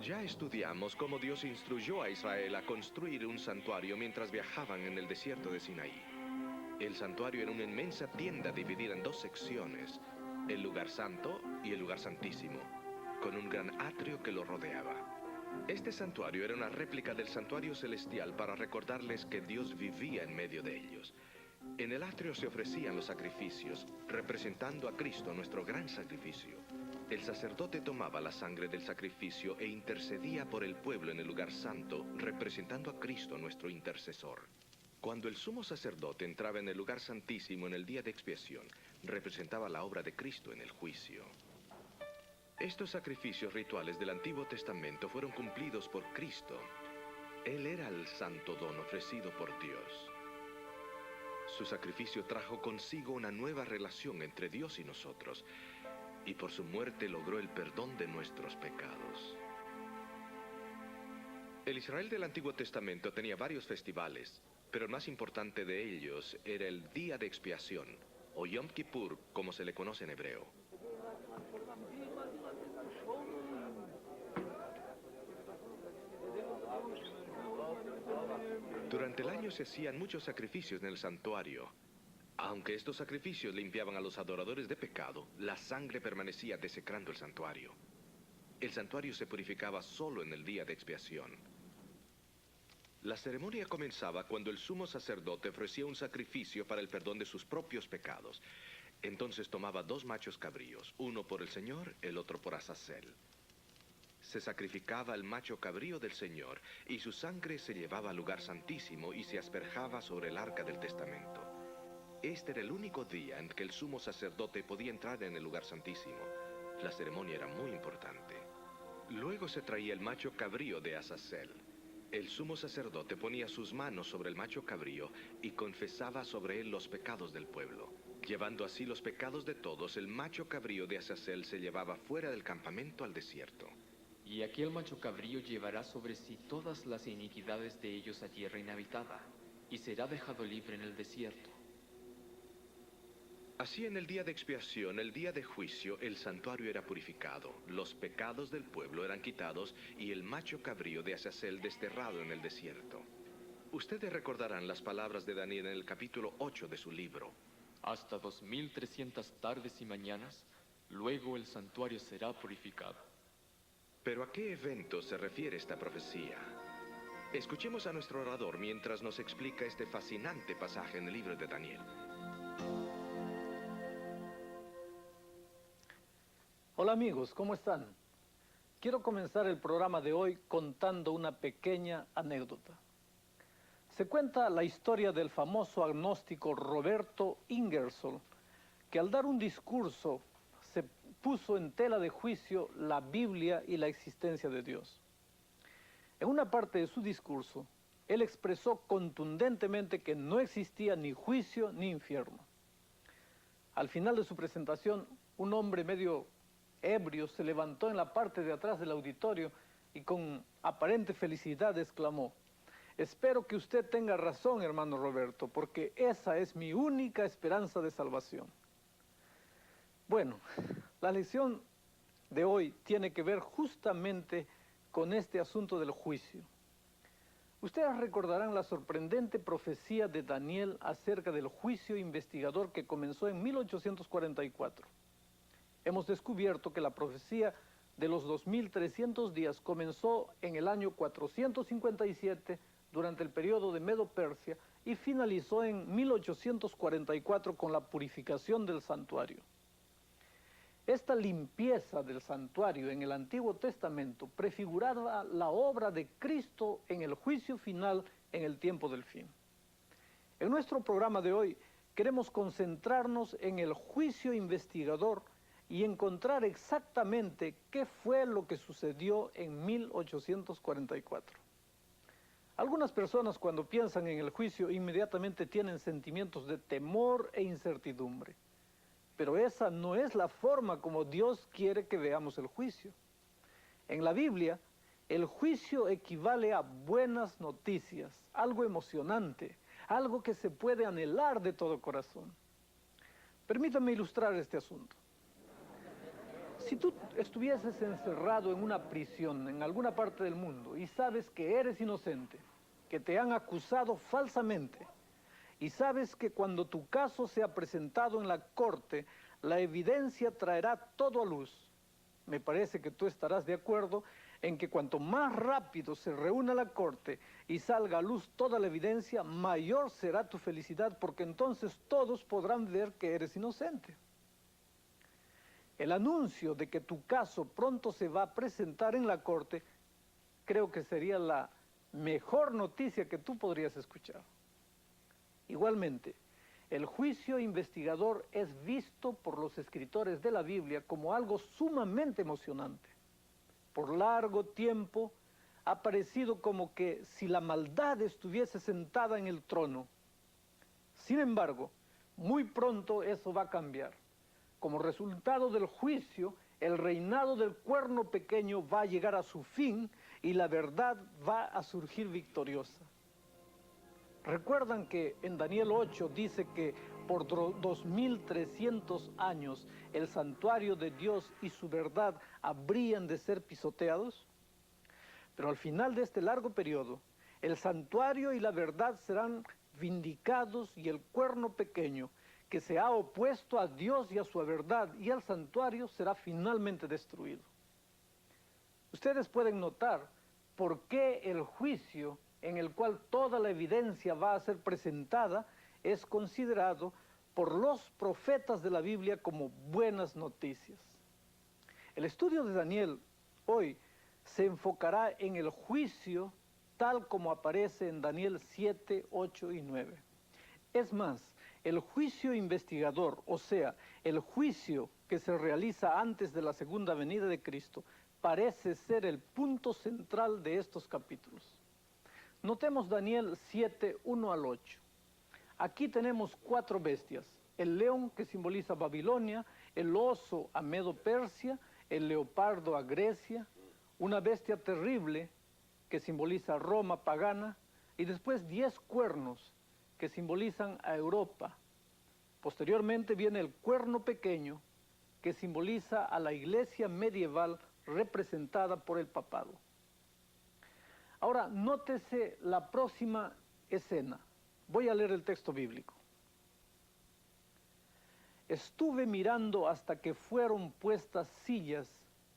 Ya estudiamos cómo Dios instruyó a Israel a construir un santuario mientras viajaban en el desierto de Sinaí. El santuario era una inmensa tienda dividida en dos secciones, el lugar santo y el lugar santísimo, con un gran atrio que lo rodeaba. Este santuario era una réplica del santuario celestial para recordarles que Dios vivía en medio de ellos. En el atrio se ofrecían los sacrificios, representando a Cristo, nuestro gran sacrificio. El sacerdote tomaba la sangre del sacrificio e intercedía por el pueblo en el lugar santo, representando a Cristo, nuestro intercesor. Cuando el sumo sacerdote entraba en el lugar santísimo en el día de expiación, representaba la obra de Cristo en el juicio. Estos sacrificios rituales del Antiguo Testamento fueron cumplidos por Cristo. Él era el santo don ofrecido por Dios. Su sacrificio trajo consigo una nueva relación entre Dios y nosotros, y por su muerte logró el perdón de nuestros pecados. El Israel del Antiguo Testamento tenía varios festivales, pero el más importante de ellos era el Día de Expiación, o Yom Kippur, como se le conoce en hebreo. Durante el año se hacían muchos sacrificios en el santuario. Aunque estos sacrificios limpiaban a los adoradores de pecado, la sangre permanecía desecrando el santuario. El santuario se purificaba solo en el día de expiación. La ceremonia comenzaba cuando el sumo sacerdote ofrecía un sacrificio para el perdón de sus propios pecados. Entonces tomaba 2 machos cabríos, uno por el Señor, el otro por Azazel. Se sacrificaba el macho cabrío del Señor, y su sangre se llevaba al lugar santísimo y se asperjaba sobre el arca del testamento. Este era el único día en que el sumo sacerdote podía entrar en el lugar santísimo. La ceremonia era muy importante. Luego se traía el macho cabrío de Azazel. El sumo sacerdote ponía sus manos sobre el macho cabrío y confesaba sobre él los pecados del pueblo. Llevando así los pecados de todos, el macho cabrío de Azazel se llevaba fuera del campamento al desierto. Y aquel macho cabrío llevará sobre sí todas las iniquidades de ellos a tierra inhabitada, y será dejado libre en el desierto. Así en el día de expiación, el día de juicio, el santuario era purificado, los pecados del pueblo eran quitados y el macho cabrío de Azazel desterrado en el desierto. Ustedes recordarán las palabras de Daniel en el capítulo 8 de su libro. Hasta 2300 tardes y mañanas, luego el santuario será purificado. Pero ¿a qué evento se refiere esta profecía? Escuchemos a nuestro orador mientras nos explica este fascinante pasaje en el libro de Daniel. Hola amigos, ¿cómo están? Quiero comenzar el programa de hoy contando una pequeña anécdota. Se cuenta la historia del famoso agnóstico Roberto Ingersoll, que al dar un discurso se puso en tela de juicio la Biblia y la existencia de Dios. En una parte de su discurso, él expresó contundentemente que no existía ni juicio ni infierno. Al final de su presentación, un hombre medio ebrio se levantó en la parte de atrás del auditorio y con aparente felicidad exclamó: «Espero que usted tenga razón, hermano Roberto, porque esa es mi única esperanza de salvación». Bueno, la lección de hoy tiene que ver justamente con este asunto del juicio. Ustedes recordarán la sorprendente profecía de Daniel acerca del juicio investigador que comenzó en 1844. Hemos descubierto que la profecía de los 2300 días comenzó en el año 457 durante el periodo de Medo-Persia y finalizó en 1844 con la purificación del santuario. Esta limpieza del santuario en el Antiguo Testamento prefiguraba la obra de Cristo en el juicio final en el tiempo del fin. En nuestro programa de hoy queremos concentrarnos en el juicio investigador y encontrar exactamente qué fue lo que sucedió en 1844. Algunas personas cuando piensan en el juicio inmediatamente tienen sentimientos de temor e incertidumbre. Pero esa no es la forma como Dios quiere que veamos el juicio. En la Biblia, el juicio equivale a buenas noticias, algo emocionante, algo que se puede anhelar de todo corazón. Permítanme ilustrar este asunto. Si tú estuvieses encerrado en una prisión en alguna parte del mundo y sabes que eres inocente, que te han acusado falsamente, y sabes que cuando tu caso sea presentado en la corte, la evidencia traerá todo a luz, me parece que tú estarás de acuerdo en que cuanto más rápido se reúna la corte y salga a luz toda la evidencia, mayor será tu felicidad, porque entonces todos podrán ver que eres inocente. El anuncio de que tu caso pronto se va a presentar en la corte, creo que sería la mejor noticia que tú podrías escuchar. Igualmente, el juicio investigador es visto por los escritores de la Biblia como algo sumamente emocionante. Por largo tiempo ha parecido como que si la maldad estuviese sentada en el trono. Sin embargo, muy pronto eso va a cambiar. Como resultado del juicio, el reinado del cuerno pequeño va a llegar a su fin y la verdad va a surgir victoriosa. Recuerdan que en Daniel 8 dice que por 2300 años el santuario de Dios y su verdad habrían de ser pisoteados. Pero al final de este largo periodo, el santuario y la verdad serán vindicados y el cuerno pequeño, que se ha opuesto a Dios y a su verdad y al santuario, será finalmente destruido. Ustedes pueden notar por qué el juicio en el cual toda la evidencia va a ser presentada es considerado por los profetas de la Biblia como buenas noticias. El estudio de Daniel hoy se enfocará en el juicio tal como aparece en Daniel 7, 8 y 9. Es más, el juicio investigador, o sea, el juicio que se realiza antes de la segunda venida de Cristo, parece ser el punto central de estos capítulos. Notemos Daniel 7, 1 al 8. Aquí tenemos 4 bestias: el león, que simboliza Babilonia; el oso a Medo-Persia; el leopardo a Grecia; una bestia terrible que simboliza Roma pagana; y después 10 cuernos que simbolizan a Europa. Posteriormente viene el cuerno pequeño, que simboliza a la iglesia medieval representada por el papado. Ahora, nótese la próxima escena. Voy a leer el texto bíblico. Estuve mirando hasta que fueron puestas sillas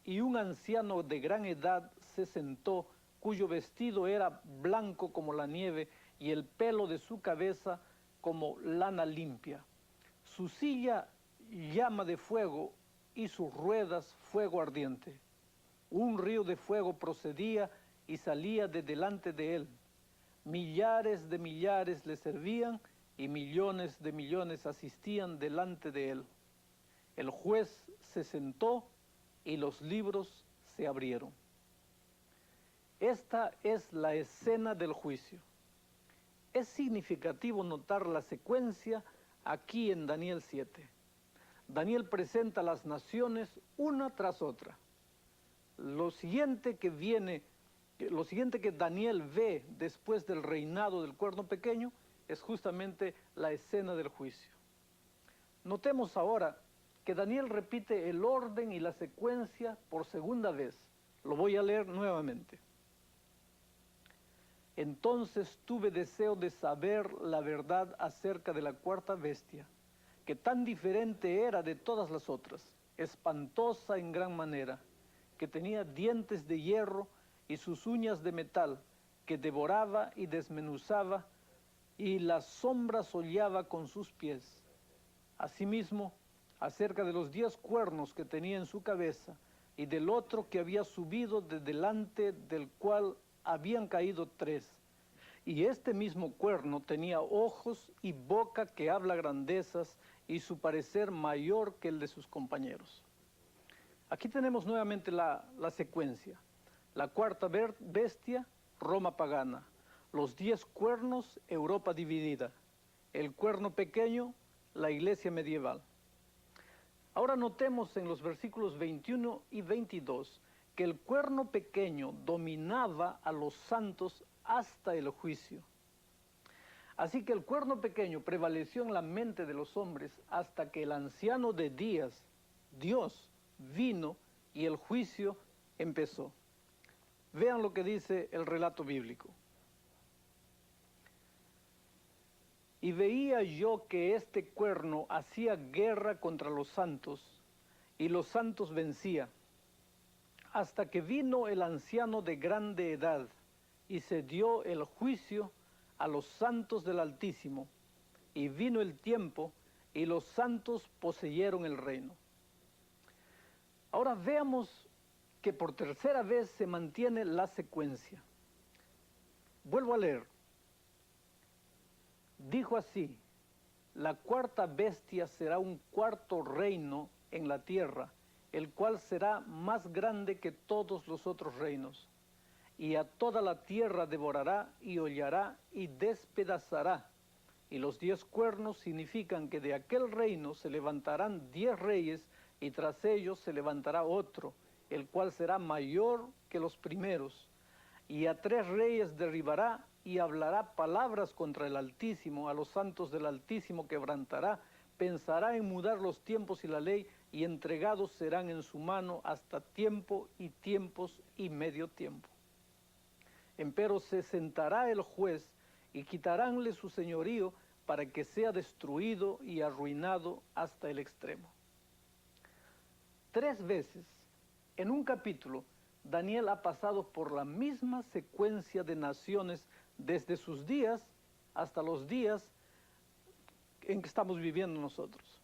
y un anciano de gran edad se sentó, cuyo vestido era blanco como la nieve y el pelo de su cabeza como lana limpia. Su silla llama de fuego y sus ruedas fuego ardiente. Un río de fuego procedía y salía de delante de él. Millares de millares le servían y millones de millones asistían delante de él. El juez se sentó y los libros se abrieron. Esta es la escena del juicio. Es significativo notar la secuencia aquí en Daniel 7. Daniel presenta a las naciones una tras otra. Lo siguiente que Daniel ve después del reinado del cuerno pequeño es justamente la escena del juicio. Notemos ahora que Daniel repite el orden y la secuencia por segunda vez. Lo voy a leer nuevamente. Entonces tuve deseo de saber la verdad acerca de la cuarta bestia, que tan diferente era de todas las otras, espantosa en gran manera, que tenía dientes de hierro y sus uñas de metal, que devoraba y desmenuzaba, y las sombras hollaba con sus pies. Asimismo, acerca de los 10 cuernos que tenía en su cabeza, y del otro que había subido de delante del cual habían caído 3. Y este mismo cuerno tenía ojos y boca que habla grandezas, y su parecer mayor que el de sus compañeros. Aquí tenemos nuevamente la secuencia. La cuarta bestia, Roma pagana. Los 10 cuernos, Europa dividida. El cuerno pequeño, la iglesia medieval. Ahora notemos en los versículos 21 y 22 que el cuerno pequeño dominaba a los santos hasta el juicio. Así que el cuerno pequeño prevaleció en la mente de los hombres hasta que el anciano de días, Dios, vino y el juicio empezó. Vean lo que dice el relato bíblico. Y veía yo que este cuerno hacía guerra contra los santos, y los santos vencía, hasta que vino el anciano de grande edad, y se dio el juicio a los santos del Altísimo, y vino el tiempo, y los santos poseyeron el reino. Ahora veamos que por tercera vez se mantiene la secuencia. Vuelvo a leer. Dijo así: la cuarta bestia será un cuarto reino en la tierra, el cual será más grande que todos los otros reinos, y a toda la tierra devorará y hollará y despedazará. Y los 10 cuernos significan que de aquel reino se levantarán 10 reyes, y tras ellos se levantará otro, el cual será mayor que los primeros. Y a 3 reyes derribará, y hablará palabras contra el Altísimo, a los santos del Altísimo quebrantará, pensará en mudar los tiempos y la ley, y entregados serán en su mano hasta tiempo y tiempos y medio tiempo. Empero se sentará el juez, y quitaránle su señorío, para que sea destruido y arruinado hasta el extremo. 3 veces, en un capítulo, Daniel ha pasado por la misma secuencia de naciones desde sus días hasta los días en que estamos viviendo nosotros.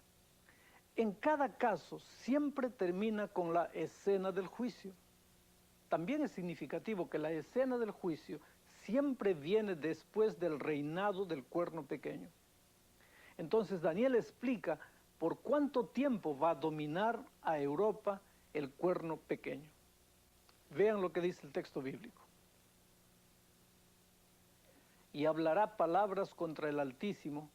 En cada caso siempre termina con la escena del juicio. También es significativo que la escena del juicio siempre viene después del reinado del cuerno pequeño. Entonces Daniel explica por cuánto tiempo va a dominar a Europa el cuerno pequeño. Vean lo que dice el texto bíblico. Y hablará palabras contra el Altísimo,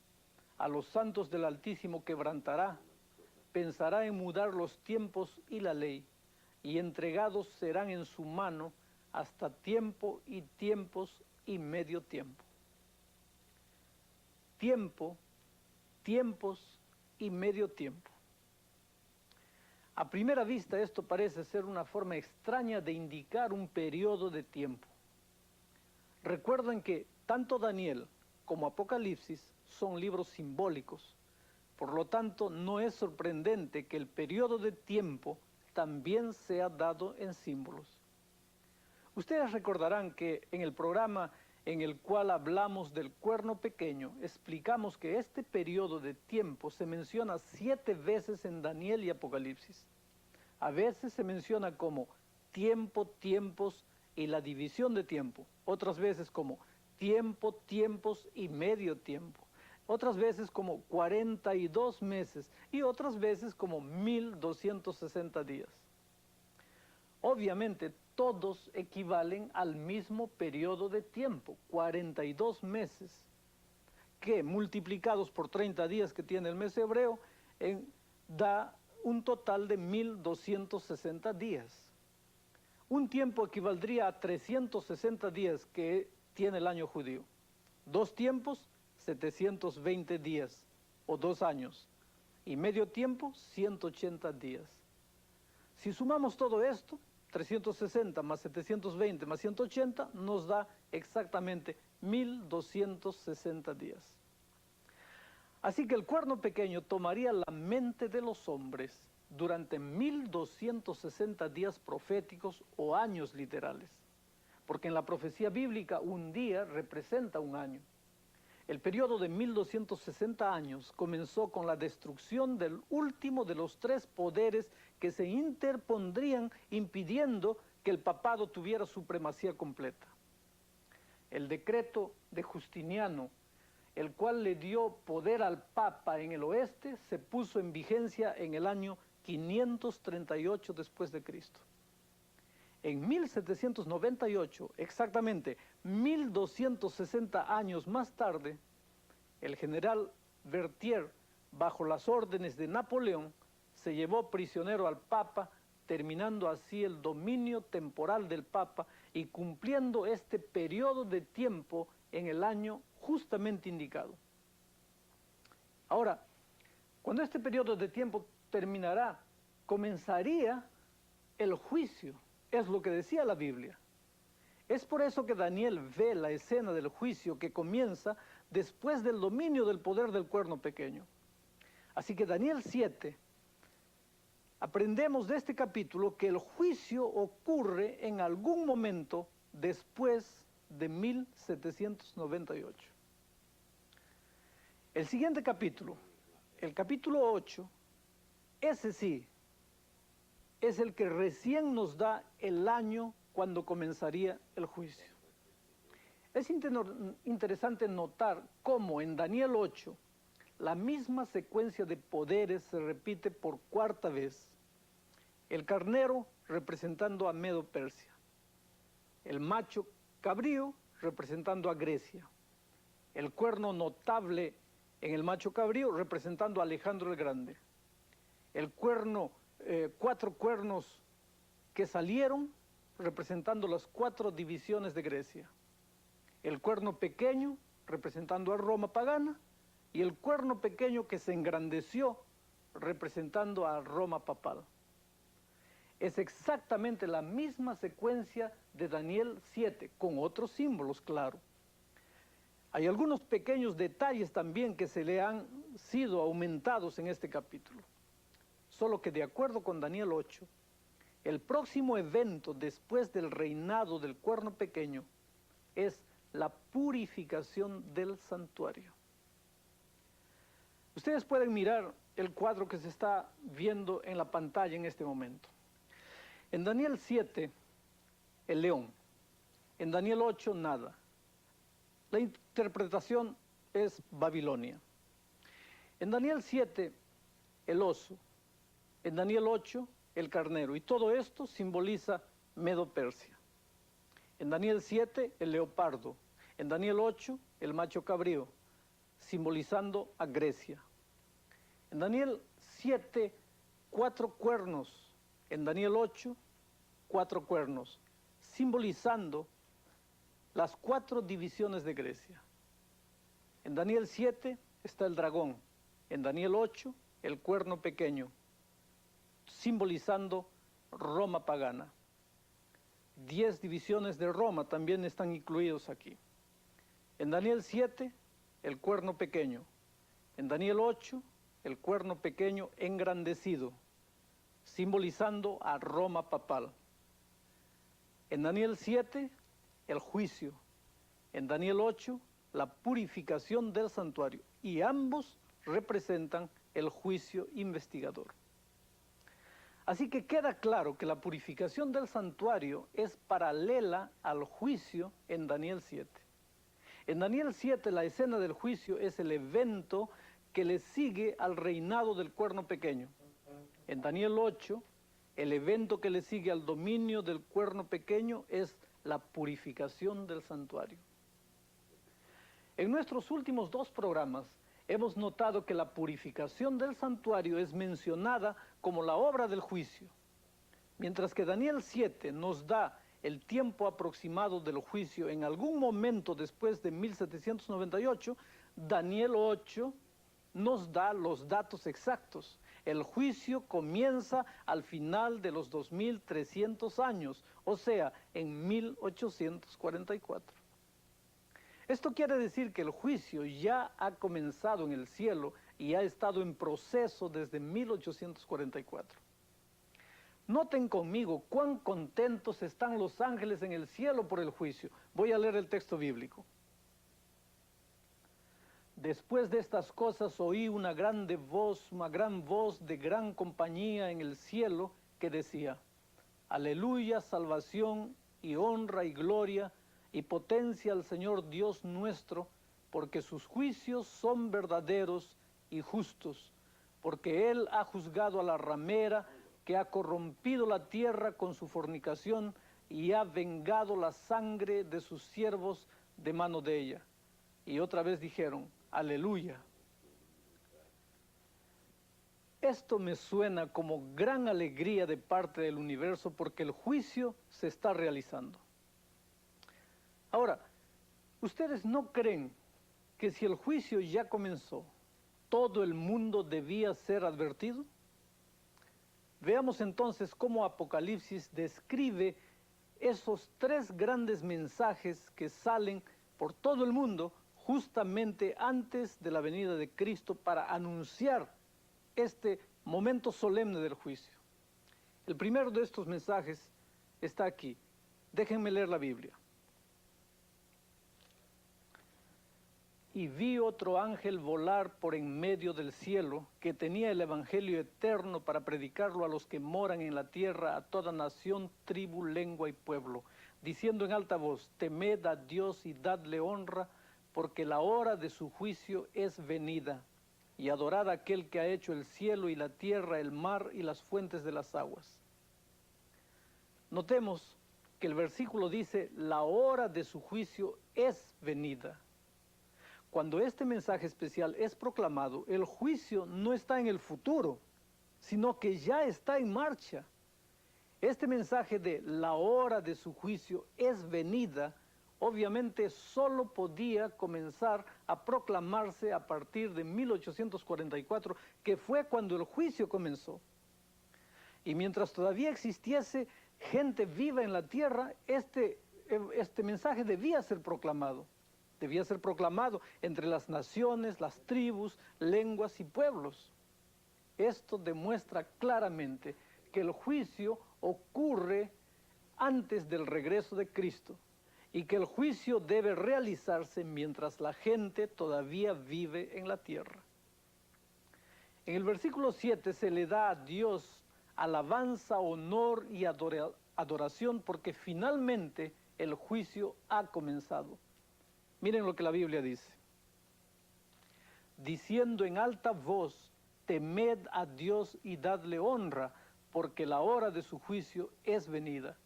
a los santos del Altísimo quebrantará, pensará en mudar los tiempos y la ley, y entregados serán en su mano hasta tiempo y tiempos y medio tiempo. Tiempo, tiempos y medio tiempo. A primera vista esto parece ser una forma extraña de indicar un periodo de tiempo. Recuerden que tanto Daniel como Apocalipsis son libros simbólicos. Por lo tanto, no es sorprendente que el periodo de tiempo también sea dado en símbolos. Ustedes recordarán que en el programa en el cual hablamos del cuerno pequeño, explicamos que este periodo de tiempo se menciona 7 veces en Daniel y Apocalipsis. A veces se menciona como tiempo, tiempos y la división de tiempo. Otras veces como tiempo, tiempos y medio tiempo. Otras veces como 42 meses y otras veces como 1260 días. Obviamente todos equivalen al mismo periodo de tiempo, 42 meses, que multiplicados por 30 días que tiene el mes hebreo, da un total de 1260 días. Un tiempo equivaldría a 360 días que tiene el año judío. 2 tiempos, 720 días o 2 años. Y medio tiempo, 180 días. Si sumamos todo esto, 360 más 720 más 180 nos da exactamente 1260 días. Así que el cuerno pequeño tomaría la mente de los hombres durante 1260 días proféticos o años literales, porque en la profecía bíblica un día representa un año. El periodo de 1260 años comenzó con la destrucción del último de los 3 poderes que se interpondrían impidiendo que el papado tuviera supremacía completa. El decreto de Justiniano, el cual le dio poder al Papa en el oeste, se puso en vigencia en el año 538 después de Cristo. En 1798, exactamente 1260 años más tarde, el general Berthier, bajo las órdenes de Napoleón, se llevó prisionero al Papa, terminando así el dominio temporal del Papa y cumpliendo este periodo de tiempo en el año justamente indicado. Ahora, cuando este periodo de tiempo terminará, comenzaría el juicio, es lo que decía la Biblia. Es por eso que Daniel ve la escena del juicio que comienza después del dominio del poder del cuerno pequeño. Así que Daniel 7, aprendemos de este capítulo que el juicio ocurre en algún momento después de 1798. El siguiente capítulo, el capítulo 8, ese sí, es el que recién nos da el año cuando comenzaría el juicio. Es interesante notar cómo en Daniel 8 la misma secuencia de poderes se repite por cuarta vez. El carnero representando a Medo-Persia, el macho cabrío representando a Grecia, el cuerno notable en el macho cabrío representando a Alejandro el Grande, el cuerno, 4 cuernos que salieron representando las 4 divisiones de Grecia, el cuerno pequeño representando a Roma pagana y el cuerno pequeño que se engrandeció representando a Roma papal. Es exactamente la misma secuencia de Daniel 7, con otros símbolos, claro. Hay algunos pequeños detalles también que se le han sido aumentados en este capítulo. Solo que de acuerdo con Daniel 8, el próximo evento después del reinado del cuerno pequeño es la purificación del santuario. Ustedes pueden mirar el cuadro que se está viendo en la pantalla en este momento. En Daniel 7, el león. En Daniel 8, nada. La interpretación es Babilonia. En Daniel 7, el oso. En Daniel 8, el carnero. Y todo esto simboliza Medo-Persia. En Daniel 7, el leopardo. En Daniel 8, el macho cabrío, simbolizando a Grecia. En Daniel 7, 4 cuernos. En Daniel 8, 4 cuernos, simbolizando las 4 divisiones de Grecia. En Daniel 7 está el dragón. En Daniel 8, el cuerno pequeño, simbolizando Roma pagana. 10 divisiones de Roma también están incluidos aquí. En Daniel 7, el cuerno pequeño. En Daniel 8, el cuerno pequeño engrandecido, simbolizando a Roma papal. En Daniel 7, el juicio. En Daniel 8, la purificación del santuario. Y ambos representan el juicio investigador. Así que queda claro que la purificación del santuario es paralela al juicio en Daniel 7. En Daniel 7 la escena del juicio es el evento que le sigue al reinado del cuerno pequeño. En Daniel 8, el evento que le sigue al dominio del cuerno pequeño es la purificación del santuario. En nuestros últimos 2 programas hemos notado que la purificación del santuario es mencionada como la obra del juicio, mientras que Daniel 7 nos da el tiempo aproximado del juicio en algún momento después de 1798, Daniel 8 nos da los datos exactos. El juicio comienza al final de los 2300 años, o sea, en 1844. Esto quiere decir que el juicio ya ha comenzado en el cielo y ha estado en proceso desde 1844. Noten conmigo cuán contentos están los ángeles en el cielo por el juicio. Voy a leer el texto bíblico. Después de estas cosas oí una gran voz de gran compañía en el cielo que decía: Aleluya, salvación y honra y gloria y potencia al Señor Dios nuestro, porque sus juicios son verdaderos y justos, porque Él ha juzgado a la ramera que ha corrompido la tierra con su fornicación y ha vengado la sangre de sus siervos de mano de ella. Y otra vez dijeron: Aleluya. Esto me suena como gran alegría de parte del universo porque el juicio se está realizando. Ahora, ¿ustedes no creen que si el juicio ya comenzó, todo el mundo debía ser advertido? Veamos entonces cómo Apocalipsis describe esos tres grandes mensajes que salen por todo el mundo justamente antes de la venida de Cristo para anunciar este momento solemne del juicio. El primero de estos mensajes está aquí. Déjenme leer la Biblia. Y vi otro ángel volar por en medio del cielo, que tenía el evangelio eterno para predicarlo a los que moran en la tierra, a toda nación, tribu, lengua y pueblo, diciendo en alta voz: temed a Dios y dadle honra, porque la hora de su juicio es venida, y adorad a aquel que ha hecho el cielo y la tierra, el mar y las fuentes de las aguas. Notemos que el versículo dice: la hora de su juicio es venida. Cuando este mensaje especial es proclamado, el juicio no está en el futuro, sino que ya está en marcha. Este mensaje de la hora de su juicio es venida, obviamente solo podía comenzar a proclamarse a partir de 1844, que fue cuando el juicio comenzó. Y mientras todavía existiese gente viva en la tierra, este mensaje debía ser proclamado. Debía ser proclamado entre las naciones, las tribus, lenguas y pueblos. Esto demuestra claramente que el juicio ocurre antes del regreso de Cristo y que el juicio debe realizarse mientras la gente todavía vive en la tierra. En el versículo 7 se le da a Dios alabanza, honor y adoración porque finalmente el juicio ha comenzado. Miren lo que la Biblia dice. Diciendo en alta voz: temed a Dios y dadle honra, porque la hora de su juicio es venida.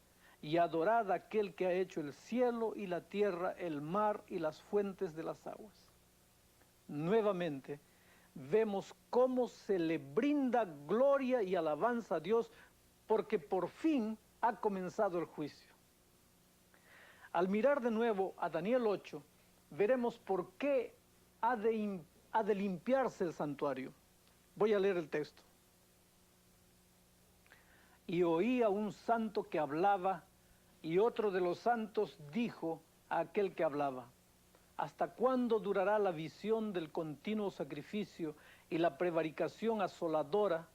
Y adorad a aquel que ha hecho el cielo y la tierra, el mar y las fuentes de las aguas. Nuevamente, vemos cómo se le brinda gloria y alabanza a Dios, porque por fin ha comenzado el juicio. Al mirar de nuevo a Daniel 8, veremos por qué ha de limpiarse el santuario. Voy a leer el texto. Y oí a un santo que hablaba, y otro de los santos dijo a aquel que hablaba: ¿hasta cuándo durará la visión del continuo sacrificio y la prevaricación asoladora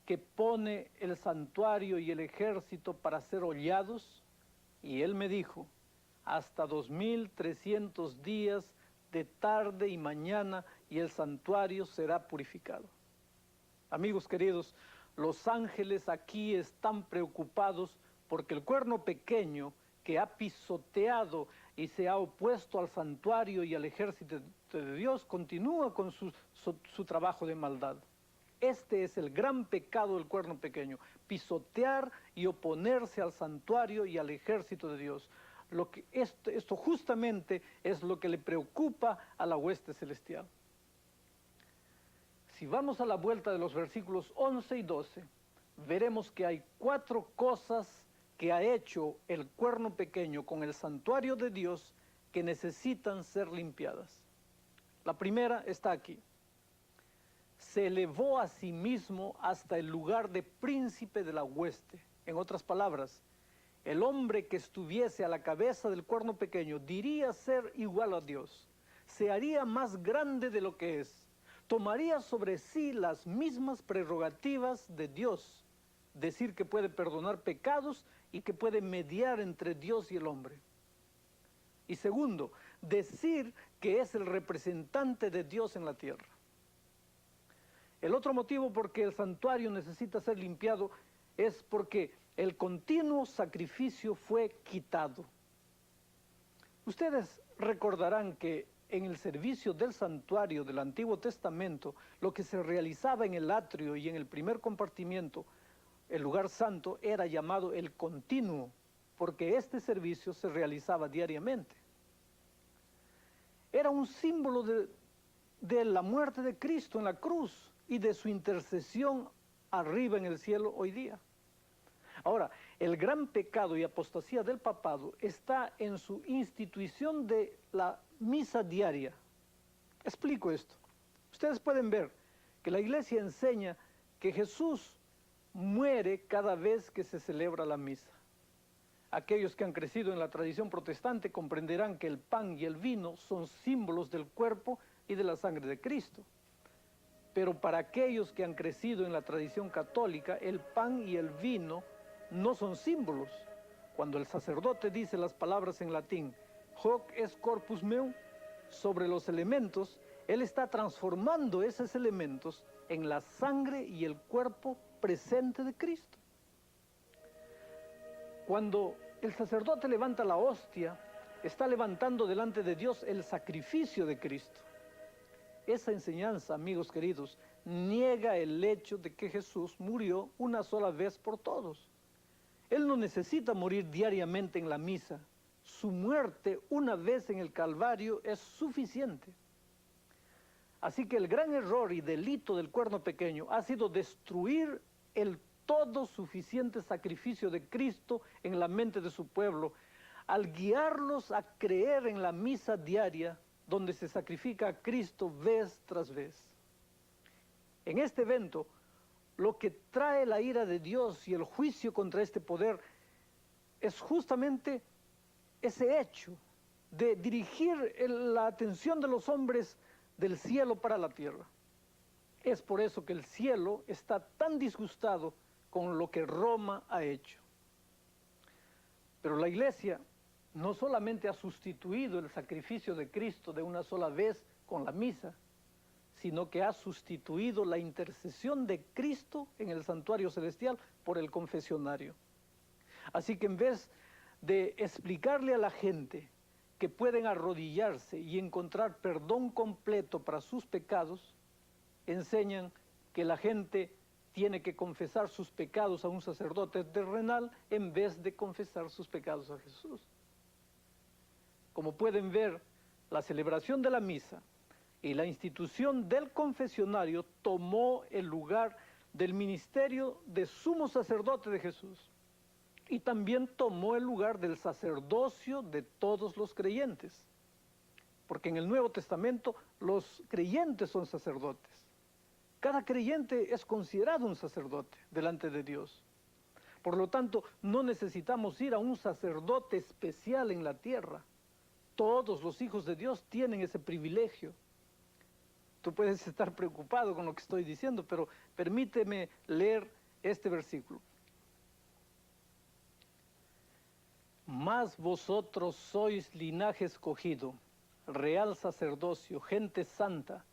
que pone el santuario y el ejército para ser hollados? Y él me dijo: hasta 2300 días de tarde y mañana, y el santuario será purificado. Amigos queridos, los ángeles aquí están preocupados porque el cuerno pequeño que ha pisoteado y se ha opuesto al santuario y al ejército de Dios continúa con su trabajo de maldad. Este es el gran pecado del cuerno pequeño: pisotear y oponerse al santuario y al ejército de Dios. Esto justamente es lo que le preocupa a la hueste celestial. Si vamos a la vuelta de los versículos 11 y 12, veremos que hay 4 cosas que ha hecho el cuerno pequeño con el santuario de Dios que necesitan ser limpiadas. La primera está aquí. Se elevó a sí mismo hasta el lugar de príncipe de la hueste. En otras palabras, el hombre que estuviese a la cabeza del cuerno pequeño diría ser igual a Dios. Se haría más grande de lo que es. Tomaría sobre sí las mismas prerrogativas de Dios. Decir que puede perdonar pecados y que puede mediar entre Dios y el hombre. Y segundo, decir que es el representante de Dios en la tierra. El otro motivo por que el santuario necesita ser limpiado es porque el continuo sacrificio fue quitado. Ustedes recordarán que en el servicio del santuario del Antiguo Testamento, lo que se realizaba en el atrio y en el primer compartimiento, el lugar santo, era llamado el continuo, porque este servicio se realizaba diariamente. Era un símbolo de la muerte de Cristo en la cruz y de su intercesión arriba en el cielo hoy día. Ahora, el gran pecado y apostasía del papado está en su institución de la misa diaria. Explico esto. Ustedes pueden ver que la iglesia enseña que Jesús muere cada vez que se celebra la misa. Aquellos que han crecido en la tradición protestante comprenderán que el pan y el vino son símbolos del cuerpo y de la sangre de Cristo. Pero para aquellos que han crecido en la tradición católica, el pan y el vino no son símbolos. Cuando el sacerdote dice las palabras en latín, hoc est corpus meum, sobre los elementos, él está transformando esos elementos en la sangre y el cuerpo presente de Cristo. Cuando el sacerdote levanta la hostia, está levantando delante de Dios el sacrificio de Cristo. Esa enseñanza, amigos queridos, niega el hecho de que Jesús murió una sola vez por todos. Él no necesita morir diariamente en la misa. Su muerte una vez en el Calvario es suficiente. Así que el gran error y delito del cuerno pequeño ha sido destruir el todo suficiente sacrificio de Cristo en la mente de su pueblo, al guiarlos a creer en la misa diaria donde se sacrifica a Cristo vez tras vez. En este evento, lo que trae la ira de Dios y el juicio contra este poder es justamente ese hecho de dirigir la atención de los hombres del cielo para la tierra. Es por eso que el cielo está tan disgustado con lo que Roma ha hecho. Pero la Iglesia no solamente ha sustituido el sacrificio de Cristo de una sola vez con la misa, sino que ha sustituido la intercesión de Cristo en el santuario celestial por el confesionario. Así que en vez de explicarle a la gente que pueden arrodillarse y encontrar perdón completo para sus pecados, enseñan que la gente tiene que confesar sus pecados a un sacerdote terrenal en vez de confesar sus pecados a Jesús. Como pueden ver, la celebración de la misa y la institución del confesionario tomó el lugar del ministerio de sumo sacerdote de Jesús y también tomó el lugar del sacerdocio de todos los creyentes, porque en el Nuevo Testamento los creyentes son sacerdotes. Cada creyente es considerado un sacerdote delante de Dios. Por lo tanto, no necesitamos ir a un sacerdote especial en la tierra. Todos los hijos de Dios tienen ese privilegio. Tú puedes estar preocupado con lo que estoy diciendo, pero permíteme leer este versículo. Mas vosotros sois linaje escogido, real sacerdocio, gente santa,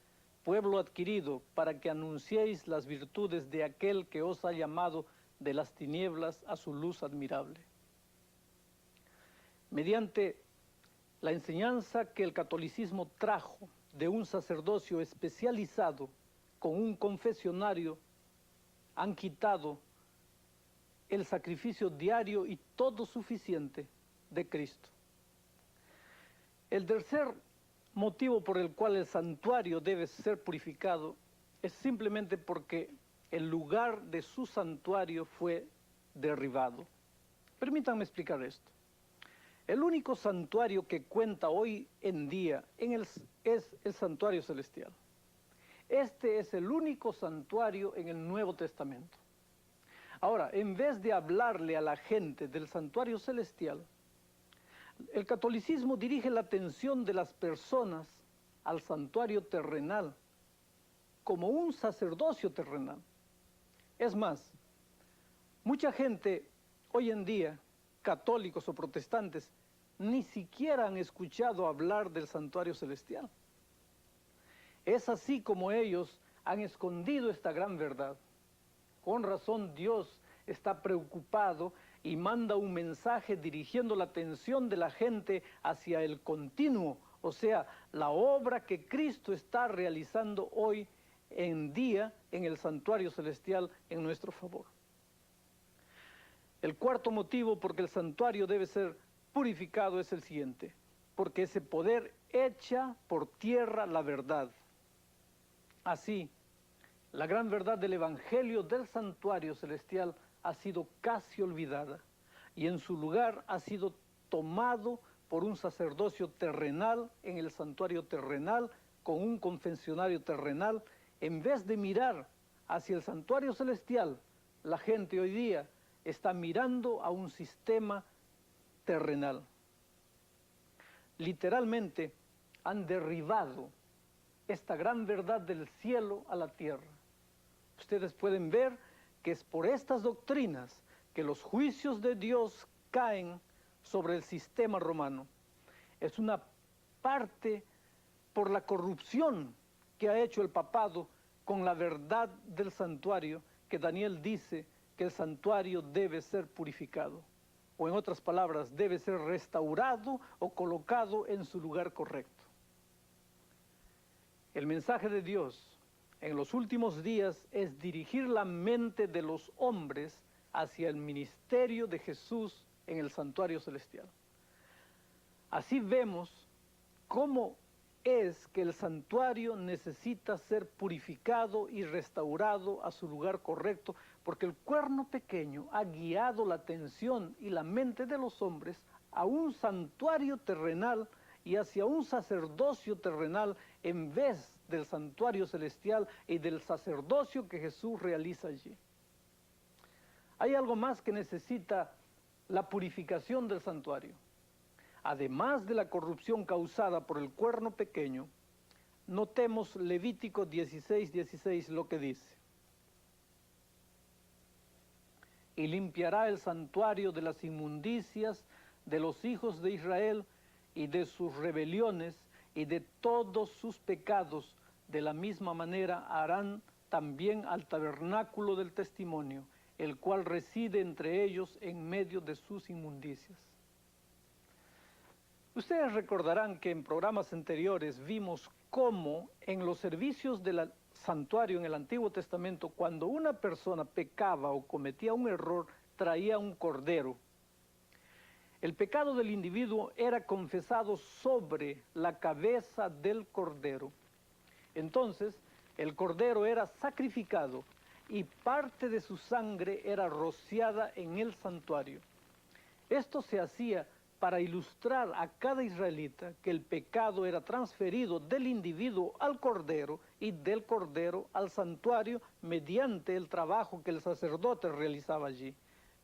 pueblo adquirido, para que anunciéis las virtudes de aquel que os ha llamado de las tinieblas a su luz admirable. Mediante la enseñanza que el catolicismo trajo de un sacerdocio especializado con un confesionario, han quitado el sacrificio diario y todo suficiente de Cristo. El tercer motivo por el cual el santuario debe ser purificado es simplemente porque el lugar de su santuario fue derribado. Permítanme explicar esto. El único santuario que cuenta hoy en día es el santuario celestial. Este es el único santuario en el Nuevo Testamento. Ahora, en vez de hablarle a la gente del santuario celestial, el catolicismo dirige la atención de las personas al santuario terrenal como un sacerdocio terrenal. Es más, mucha gente hoy en día, católicos o protestantes, ni siquiera han escuchado hablar del santuario celestial. Es así como ellos han escondido esta gran verdad. Con razón Dios está preocupado y manda un mensaje dirigiendo la atención de la gente hacia el continuo, o sea, la obra que Cristo está realizando hoy en día en el santuario celestial en nuestro favor. El cuarto motivo por que el santuario debe ser purificado es el siguiente: porque ese poder echa por tierra la verdad. Así, la gran verdad del Evangelio del santuario celestial ha sido casi olvidada y en su lugar ha sido tomado por un sacerdocio terrenal en el santuario terrenal con un confesionario terrenal, en vez de mirar hacia el santuario celestial la gente hoy día está mirando a un sistema terrenal. Literalmente han derribado esta gran verdad del cielo a la tierra. Ustedes pueden ver que es por estas doctrinas que los juicios de Dios caen sobre el sistema romano. Es una parte por la corrupción que ha hecho el papado con la verdad del santuario, que Daniel dice que el santuario debe ser purificado, o en otras palabras, debe ser restaurado o colocado en su lugar correcto. El mensaje de Dios en los últimos días es dirigir la mente de los hombres hacia el ministerio de Jesús en el santuario celestial. Así vemos cómo es que el santuario necesita ser purificado y restaurado a su lugar correcto, porque el cuerno pequeño ha guiado la atención y la mente de los hombres a un santuario terrenal y hacia un sacerdocio terrenal en vez del santuario celestial y del sacerdocio que Jesús realiza allí. Hay algo más que necesita la purificación del santuario. Además de la corrupción causada por el cuerno pequeño, notemos Levítico 16:16 lo que dice. Y limpiará el santuario de las inmundicias de los hijos de Israel y de sus rebeliones y de todos sus pecados. De la misma manera harán también al tabernáculo del testimonio, el cual reside entre ellos en medio de sus inmundicias. Ustedes recordarán que en programas anteriores vimos cómo en los servicios del santuario en el Antiguo Testamento, cuando una persona pecaba o cometía un error, traía un cordero. El pecado del individuo era confesado sobre la cabeza del cordero. Entonces, el cordero era sacrificado y parte de su sangre era rociada en el santuario. Esto se hacía para ilustrar a cada israelita que el pecado era transferido del individuo al cordero y del cordero al santuario mediante el trabajo que el sacerdote realizaba allí,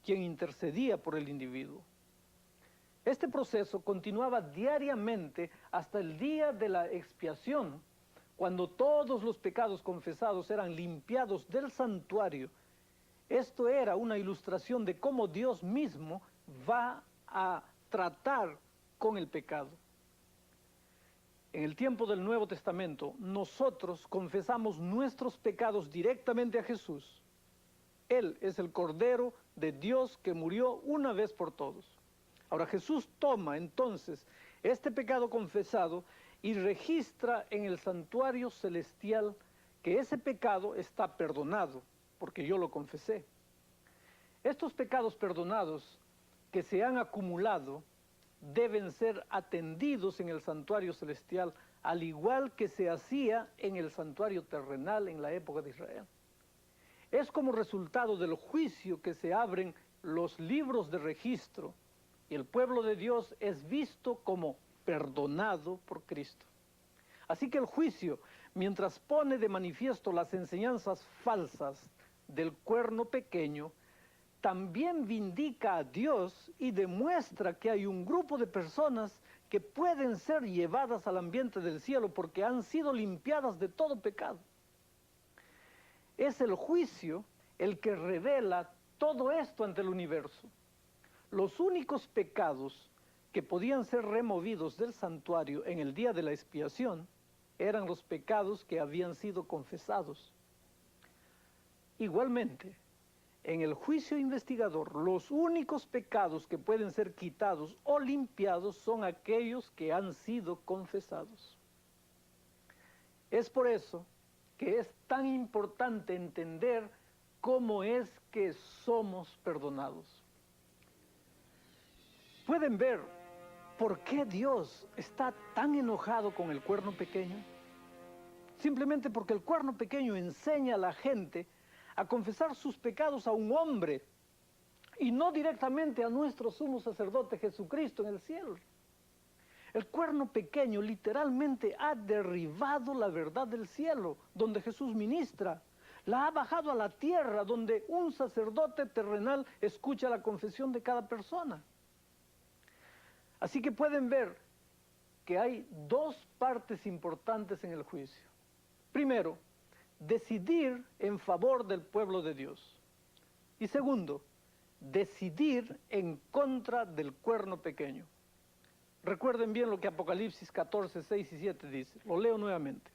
quien intercedía por el individuo. Este proceso continuaba diariamente hasta el día de la expiación, cuando todos los pecados confesados eran limpiados del santuario. Esto era una ilustración de cómo Dios mismo va a tratar con el pecado. En el tiempo del Nuevo Testamento, nosotros confesamos nuestros pecados directamente a Jesús. Él es el Cordero de Dios que murió una vez por todos. Ahora Jesús toma entonces este pecado confesado y registra en el santuario celestial que ese pecado está perdonado, porque yo lo confesé. Estos pecados perdonados que se han acumulado deben ser atendidos en el santuario celestial, al igual que se hacía en el santuario terrenal en la época de Israel. Es como resultado del juicio que se abren los libros de registro y el pueblo de Dios es visto como perdonado por Cristo. Así que el juicio, mientras pone de manifiesto las enseñanzas falsas del cuerno pequeño, también vindica a Dios y demuestra que hay un grupo de personas que pueden ser llevadas al ambiente del cielo porque han sido limpiadas de todo pecado. Es el juicio el que revela todo esto ante el universo. Los únicos pecados que podían ser removidos del santuario en el día de la expiación eran los pecados que habían sido confesados. Igualmente, en el juicio investigador, los únicos pecados que pueden ser quitados o limpiados son aquellos que han sido confesados. Es por eso que es tan importante entender cómo es que somos perdonados. ¿Pueden ver por qué Dios está tan enojado con el cuerno pequeño? Simplemente porque el cuerno pequeño enseña a la gente a confesar sus pecados a un hombre y no directamente a nuestro sumo sacerdote Jesucristo en el cielo. El cuerno pequeño literalmente ha derribado la verdad del cielo, donde Jesús ministra. La ha bajado a la tierra, donde un sacerdote terrenal escucha la confesión de cada persona. Así que pueden ver que hay dos partes importantes en el juicio. Primero, decidir en favor del pueblo de Dios. Y segundo, decidir en contra del cuerno pequeño. Recuerden bien lo que Apocalipsis 14, 6 y 7 dice. Lo leo nuevamente.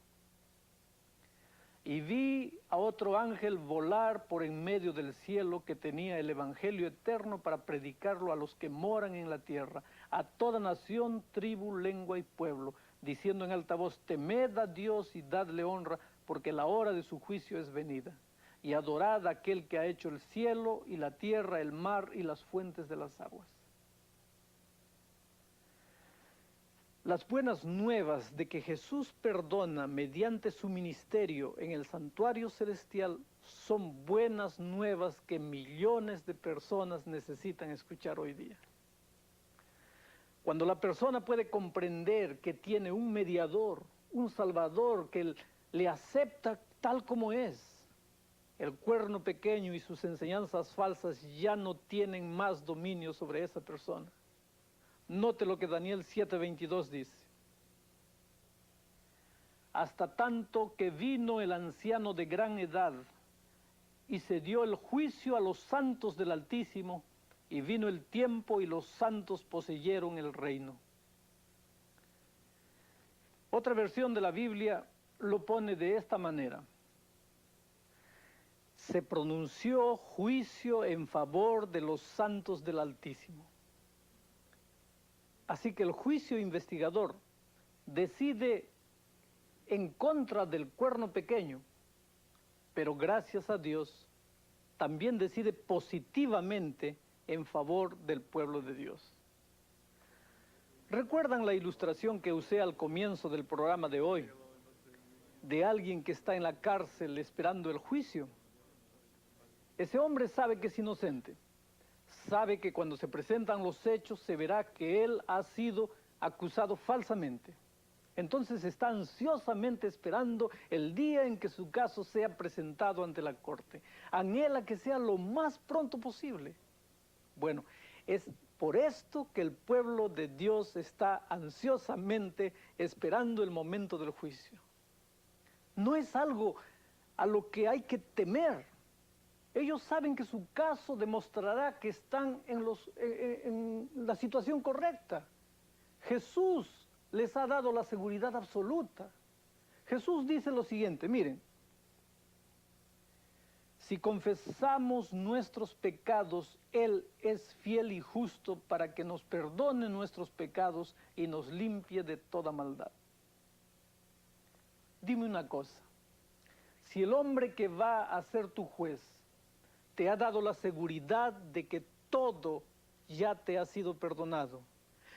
Y vi a otro ángel volar por en medio del cielo, que tenía el evangelio eterno para predicarlo a los que moran en la tierra, a toda nación, tribu, lengua y pueblo, diciendo en alta voz: temed a Dios y dadle honra, porque la hora de su juicio es venida. Y adorad a aquel que ha hecho el cielo y la tierra, el mar y las fuentes de las aguas. Las buenas nuevas de que Jesús perdona mediante su ministerio en el santuario celestial son buenas nuevas que millones de personas necesitan escuchar hoy día. Cuando la persona puede comprender que tiene un mediador, un salvador que le acepta tal como es, el cuerno pequeño y sus enseñanzas falsas ya no tienen más dominio sobre esa persona. Note lo que Daniel 7:22 dice. Hasta tanto que vino el anciano de gran edad y se dio el juicio a los santos del Altísimo, y vino el tiempo y los santos poseyeron el reino. Otra versión de la Biblia lo pone de esta manera. Se pronunció juicio en favor de los santos del Altísimo. Así que el juicio investigador decide en contra del cuerno pequeño, pero gracias a Dios también decide positivamente en favor del pueblo de Dios. ¿Recuerdan la ilustración que usé al comienzo del programa de hoy, de alguien que está en la cárcel esperando el juicio? Ese hombre sabe que es inocente. Sabe que cuando se presentan los hechos se verá que él ha sido acusado falsamente. Entonces está ansiosamente esperando el día en que su caso sea presentado ante la corte. Anhela que sea lo más pronto posible. Bueno, es por esto que el pueblo de Dios está ansiosamente esperando el momento del juicio. No es algo a lo que hay que temer. Ellos saben que su caso demostrará que están en la situación correcta. Jesús les ha dado la seguridad absoluta. Jesús dice lo siguiente, miren. Si confesamos nuestros pecados, Él es fiel y justo para que nos perdone nuestros pecados y nos limpie de toda maldad. Dime una cosa. Si el hombre que va a ser tu juez te ha dado la seguridad de que todo ya te ha sido perdonado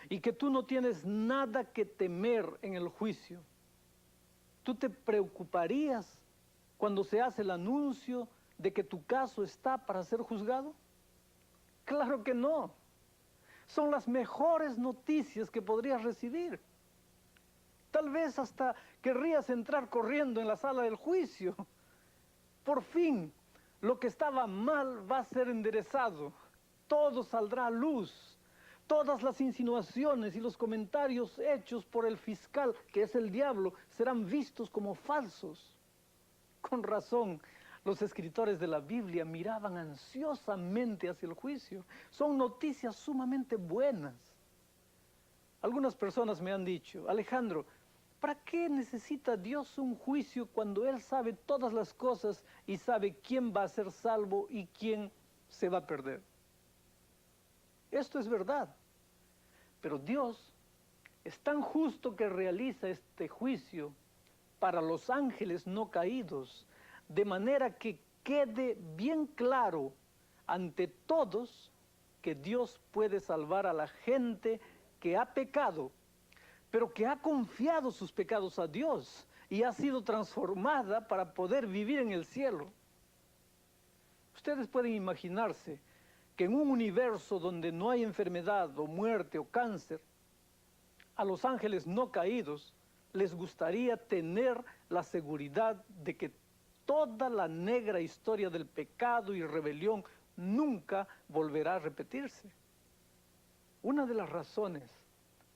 y que tú no tienes nada que temer en el juicio, ¿tú te preocuparías cuando se hace el anuncio de que tu caso está para ser juzgado? Claro que no. Son las mejores noticias que podrías recibir. Tal vez hasta querrías entrar corriendo en la sala del juicio. Por fin, lo que estaba mal va a ser enderezado. Todo saldrá a luz. Todas las insinuaciones y los comentarios hechos por el fiscal, que es el diablo, serán vistos como falsos. Con razón, los escritores de la Biblia miraban ansiosamente hacia el juicio. Son noticias sumamente buenas. Algunas personas me han dicho, Alejandro, ¿para qué necesita Dios un juicio cuando Él sabe todas las cosas y sabe quién va a ser salvo y quién se va a perder? Esto es verdad. Pero Dios es tan justo que realiza este juicio para los ángeles no caídos, de manera que quede bien claro ante todos que Dios puede salvar a la gente que ha pecado, pero que ha confiado sus pecados a Dios y ha sido transformada para poder vivir en el cielo. Ustedes pueden imaginarse que en un universo donde no hay enfermedad o muerte o cáncer, a los ángeles no caídos les gustaría tener la seguridad de que toda la negra historia del pecado y rebelión nunca volverá a repetirse. Una de las razones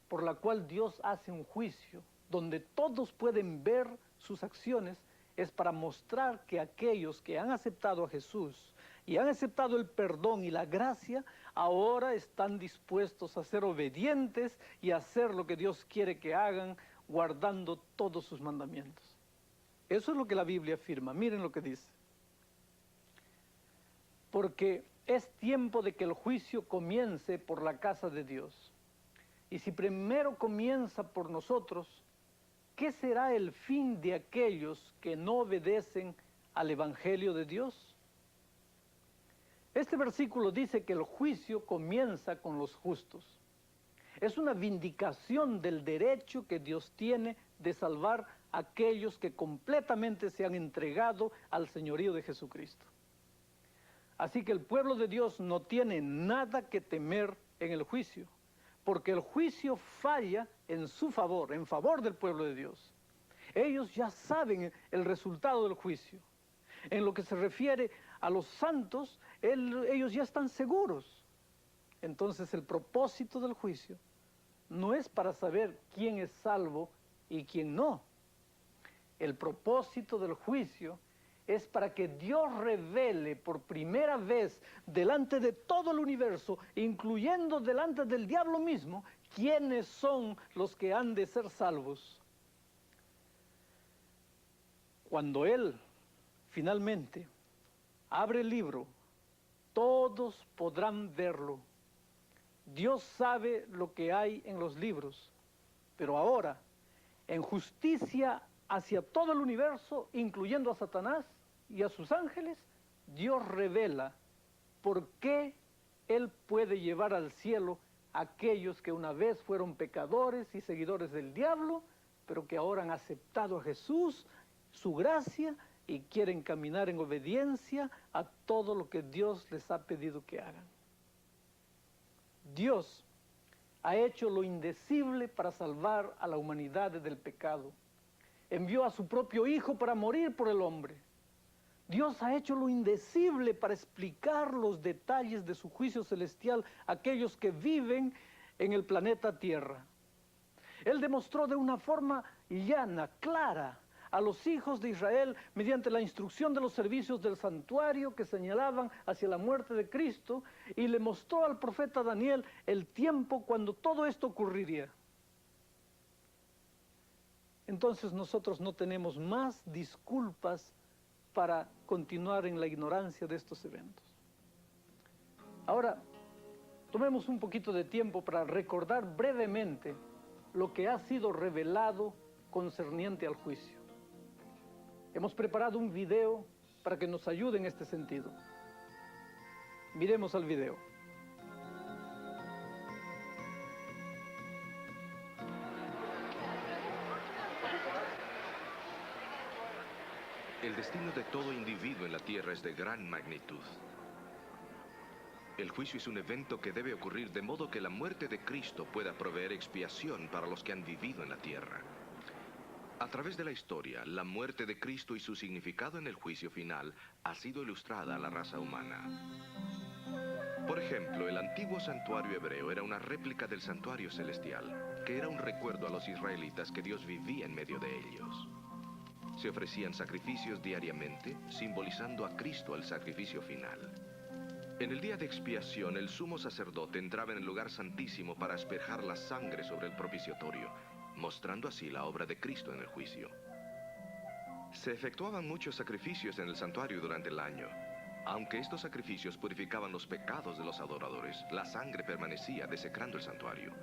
por la cual Dios hace un juicio donde todos pueden ver sus acciones es para mostrar que aquellos que han aceptado a Jesús y han aceptado el perdón y la gracia, ahora están dispuestos a ser obedientes y a hacer lo que Dios quiere que hagan, guardando todos sus mandamientos. Eso es lo que la Biblia afirma. Miren lo que dice. Porque es tiempo de que el juicio comience por la casa de Dios. Y si primero comienza por nosotros, ¿qué será el fin de aquellos que no obedecen al Evangelio de Dios? Este versículo dice que el juicio comienza con los justos. Es una vindicación del derecho que Dios tiene de salvar a aquellos que completamente se han entregado al señorío de Jesucristo. Así que el pueblo de Dios no tiene nada que temer en el juicio, porque el juicio falla en su favor, en favor del pueblo de Dios. Ellos ya saben el resultado del juicio. En lo que se refiere a los santos, ellos ya están seguros. Entonces el propósito del juicio no es para saber quién es salvo y quién no. El propósito del juicio es para que Dios revele por primera vez delante de todo el universo, incluyendo delante del diablo mismo, quiénes son los que han de ser salvos. Cuando Él finalmente abre el libro, todos podrán verlo. Dios sabe lo que hay en los libros, pero ahora, en justicia hacia todo el universo, incluyendo a Satanás y a sus ángeles, Dios revela por qué Él puede llevar al cielo a aquellos que una vez fueron pecadores y seguidores del diablo, pero que ahora han aceptado a Jesús, su gracia, y quieren caminar en obediencia a todo lo que Dios les ha pedido que hagan. Dios ha hecho lo indecible para salvar a la humanidad del pecado. Envió a su propio Hijo para morir por el hombre. Dios ha hecho lo indecible para explicar los detalles de su juicio celestial a aquellos que viven en el planeta Tierra. Él demostró de una forma llana, clara, a los hijos de Israel mediante la instrucción de los servicios del santuario que señalaban hacia la muerte de Cristo, y le mostró al profeta Daniel el tiempo cuando todo esto ocurriría. Entonces nosotros no tenemos más disculpas para continuar en la ignorancia de estos eventos. Ahora, tomemos un poquito de tiempo para recordar brevemente lo que ha sido revelado concerniente al juicio. Hemos preparado un video para que nos ayude en este sentido. Miremos al video. El destino de todo individuo en la Tierra es de gran magnitud. El juicio es un evento que debe ocurrir de modo que la muerte de Cristo pueda proveer expiación para los que han vivido en la Tierra. A través de la historia, la muerte de Cristo y su significado en el juicio final ha sido ilustrada a la raza humana. Por ejemplo, el antiguo santuario hebreo era una réplica del santuario celestial, que era un recuerdo a los israelitas que Dios vivía en medio de ellos. Se ofrecían sacrificios diariamente, simbolizando a Cristo al sacrificio final. En el día de expiación, el sumo sacerdote entraba en el lugar santísimo para asperjar la sangre sobre el propiciatorio, mostrando así la obra de Cristo en el juicio. Se efectuaban muchos sacrificios en el santuario durante el año. Aunque estos sacrificios purificaban los pecados de los adoradores, la sangre permanecía desecrando el santuario.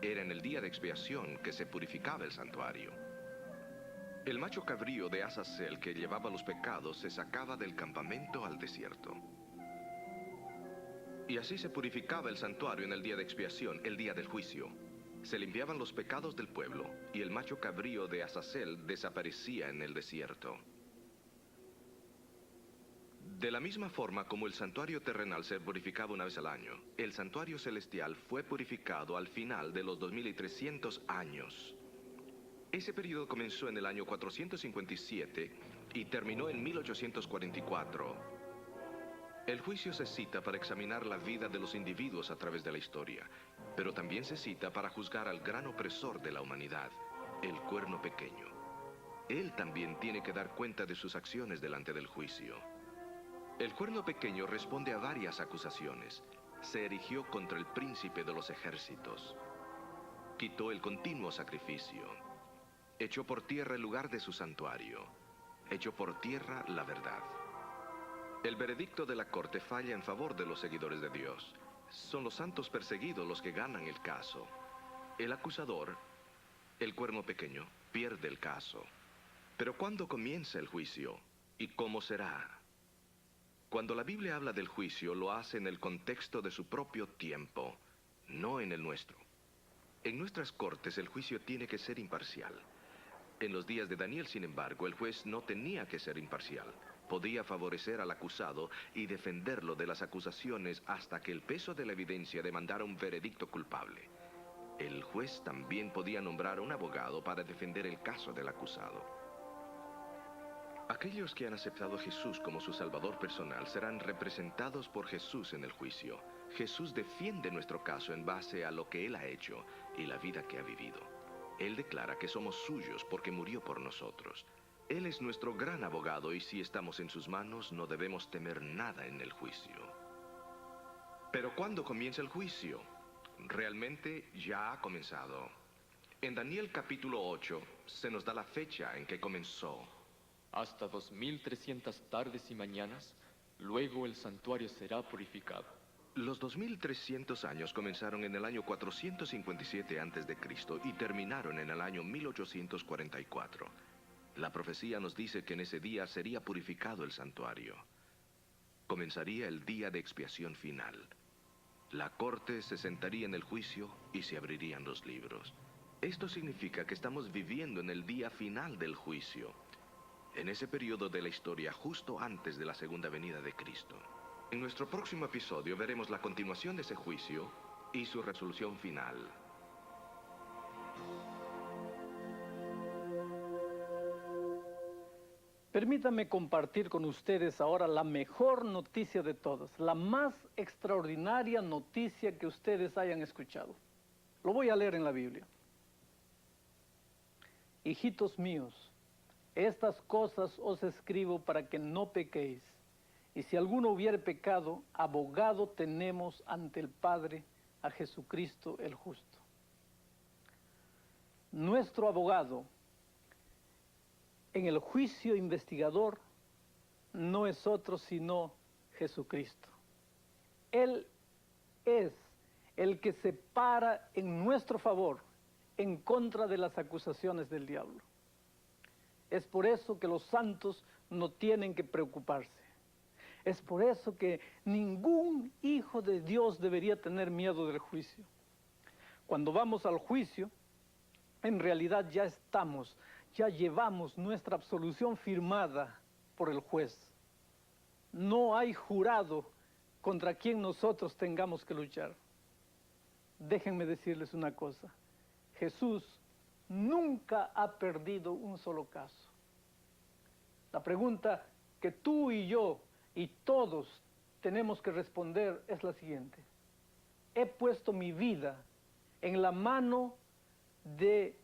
Era en el día de expiación que se purificaba el santuario. El macho cabrío de Azazel que llevaba los pecados se sacaba del campamento al desierto. Y así se purificaba el santuario en el día de expiación, el día del juicio. Se limpiaban los pecados del pueblo, y el macho cabrío de Azazel desaparecía en el desierto. De la misma forma como el santuario terrenal se purificaba una vez al año, el santuario celestial fue purificado al final de los 2300 años. Ese periodo comenzó en el año 457 y terminó en 1844. El juicio se cita para examinar la vida de los individuos a través de la historia, pero también se cita para juzgar al gran opresor de la humanidad, el Cuerno Pequeño. Él también tiene que dar cuenta de sus acciones delante del juicio. El Cuerno Pequeño responde a varias acusaciones. Se erigió contra el príncipe de los ejércitos. Quitó el continuo sacrificio. Echó por tierra el lugar de su santuario. Echó por tierra la verdad. El veredicto de la corte falla en favor de los seguidores de Dios. Son los santos perseguidos los que ganan el caso. El acusador, el Cuerno Pequeño, pierde el caso. Pero ¿cuándo comienza el juicio? ¿Y cómo será? Cuando la Biblia habla del juicio, lo hace en el contexto de su propio tiempo, no en el nuestro. En nuestras cortes el juicio tiene que ser imparcial. En los días de Daniel, sin embargo, el juez no tenía que ser imparcial. Podía favorecer al acusado y defenderlo de las acusaciones hasta que el peso de la evidencia demandara un veredicto culpable. El juez también podía nombrar un abogado para defender el caso del acusado. Aquellos que han aceptado a Jesús como su Salvador personal serán representados por Jesús en el juicio. Jesús defiende nuestro caso en base a lo que Él ha hecho y la vida que ha vivido. Él declara que somos suyos porque murió por nosotros. Él es nuestro gran abogado y si estamos en sus manos no debemos temer nada en el juicio. Pero ¿cuándo comienza el juicio? Realmente ya ha comenzado. En Daniel capítulo 8 se nos da la fecha en que comenzó. Hasta 2300 tardes y mañanas, luego el santuario será purificado. Los 2300 años comenzaron en el año 457 a.C. y terminaron en el año 1844. La profecía nos dice que en ese día sería purificado el santuario. Comenzaría el día de expiación final. La corte se sentaría en el juicio y se abrirían los libros. Esto significa que estamos viviendo en el día final del juicio, en ese periodo de la historia justo antes de la segunda venida de Cristo. En nuestro próximo episodio veremos la continuación de ese juicio y su resolución final. Permítanme compartir con ustedes ahora la mejor noticia de todas, la más extraordinaria noticia que ustedes hayan escuchado. Lo voy a leer en la Biblia. Hijitos míos, estas cosas os escribo para que no pequéis. Y si alguno hubiere pecado, abogado tenemos ante el Padre, a Jesucristo el justo. Nuestro abogado en el juicio investigador no es otro sino Jesucristo. Él es el que se para en nuestro favor en contra de las acusaciones del diablo. Es por eso que los santos no tienen que preocuparse. Es por eso que ningún hijo de Dios debería tener miedo del juicio. Cuando vamos al juicio, en realidad ya llevamos nuestra absolución firmada por el juez. No hay jurado contra quien nosotros tengamos que luchar. Déjenme decirles una cosa. Jesús nunca ha perdido un solo caso. La pregunta que tú y yo y todos tenemos que responder es la siguiente. He puesto mi vida en la mano de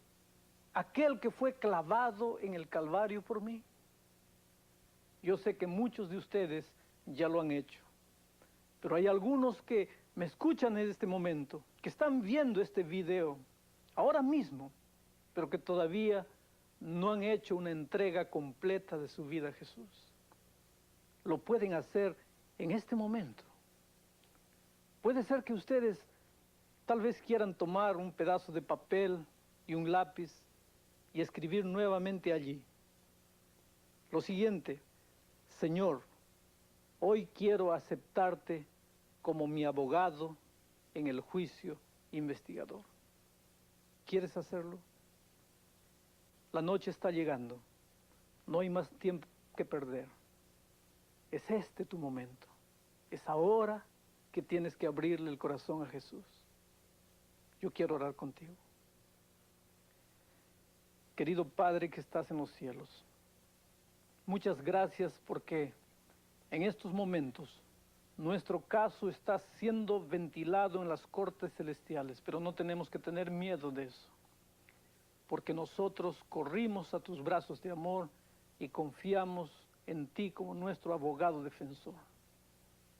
aquel que fue clavado en el Calvario por mí. Yo sé que muchos de ustedes ya lo han hecho, pero hay algunos que me escuchan en este momento, que están viendo este video ahora mismo, pero que todavía no han hecho una entrega completa de su vida a Jesús. Lo pueden hacer en este momento. Puede ser que ustedes tal vez quieran tomar un pedazo de papel y un lápiz y escribir nuevamente allí lo siguiente: Señor, hoy quiero aceptarte como mi abogado en el juicio investigador. ¿Quieres hacerlo? La noche está llegando. No hay más tiempo que perder. Es este tu momento. Es ahora que tienes que abrirle el corazón a Jesús. Yo quiero orar contigo. Querido Padre que estás en los cielos, muchas gracias porque en estos momentos nuestro caso está siendo ventilado en las cortes celestiales, pero no tenemos que tener miedo de eso, porque nosotros corrimos a tus brazos de amor y confiamos en ti como nuestro abogado defensor.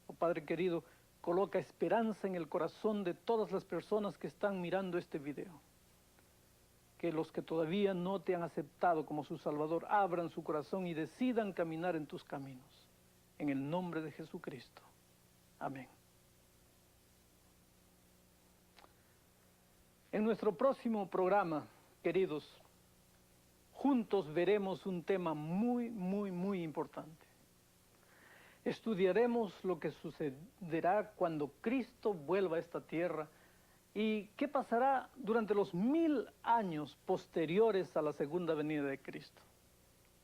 Oh Padre querido, coloca esperanza en el corazón de todas las personas que están mirando este video. Que los que todavía no te han aceptado como su Salvador abran su corazón y decidan caminar en tus caminos. En el nombre de Jesucristo. Amén. En nuestro próximo programa, queridos, juntos veremos un tema muy importante. Estudiaremos lo que sucederá cuando Cristo vuelva a esta tierra y qué pasará durante los 1000 años posteriores a la segunda venida de Cristo.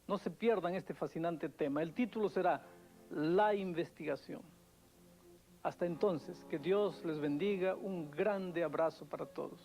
No se pierdan este fascinante tema. El título será La investigación. Hasta entonces, que Dios les bendiga. Un grande abrazo para todos.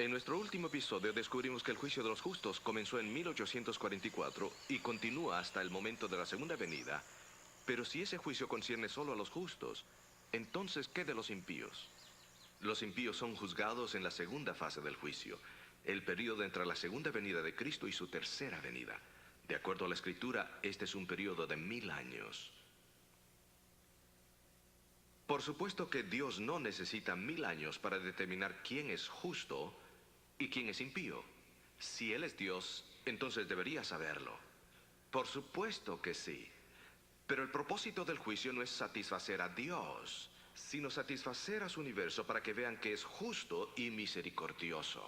En nuestro último episodio descubrimos que el juicio de los justos comenzó en 1844 y continúa hasta el momento de la segunda venida. Pero si ese juicio concierne solo a los justos, entonces ¿qué de los impíos? Los impíos son juzgados en la segunda fase del juicio, el periodo entre la segunda venida de Cristo y su tercera venida. De acuerdo a la Escritura, este es un periodo de 1000 años. Por supuesto que Dios no necesita 1000 años para determinar quién es justo y quién es impío. Si Él es Dios, entonces debería saberlo. Por supuesto que sí. Pero el propósito del juicio no es satisfacer a Dios, sino satisfacer a su universo para que vean que es justo y misericordioso.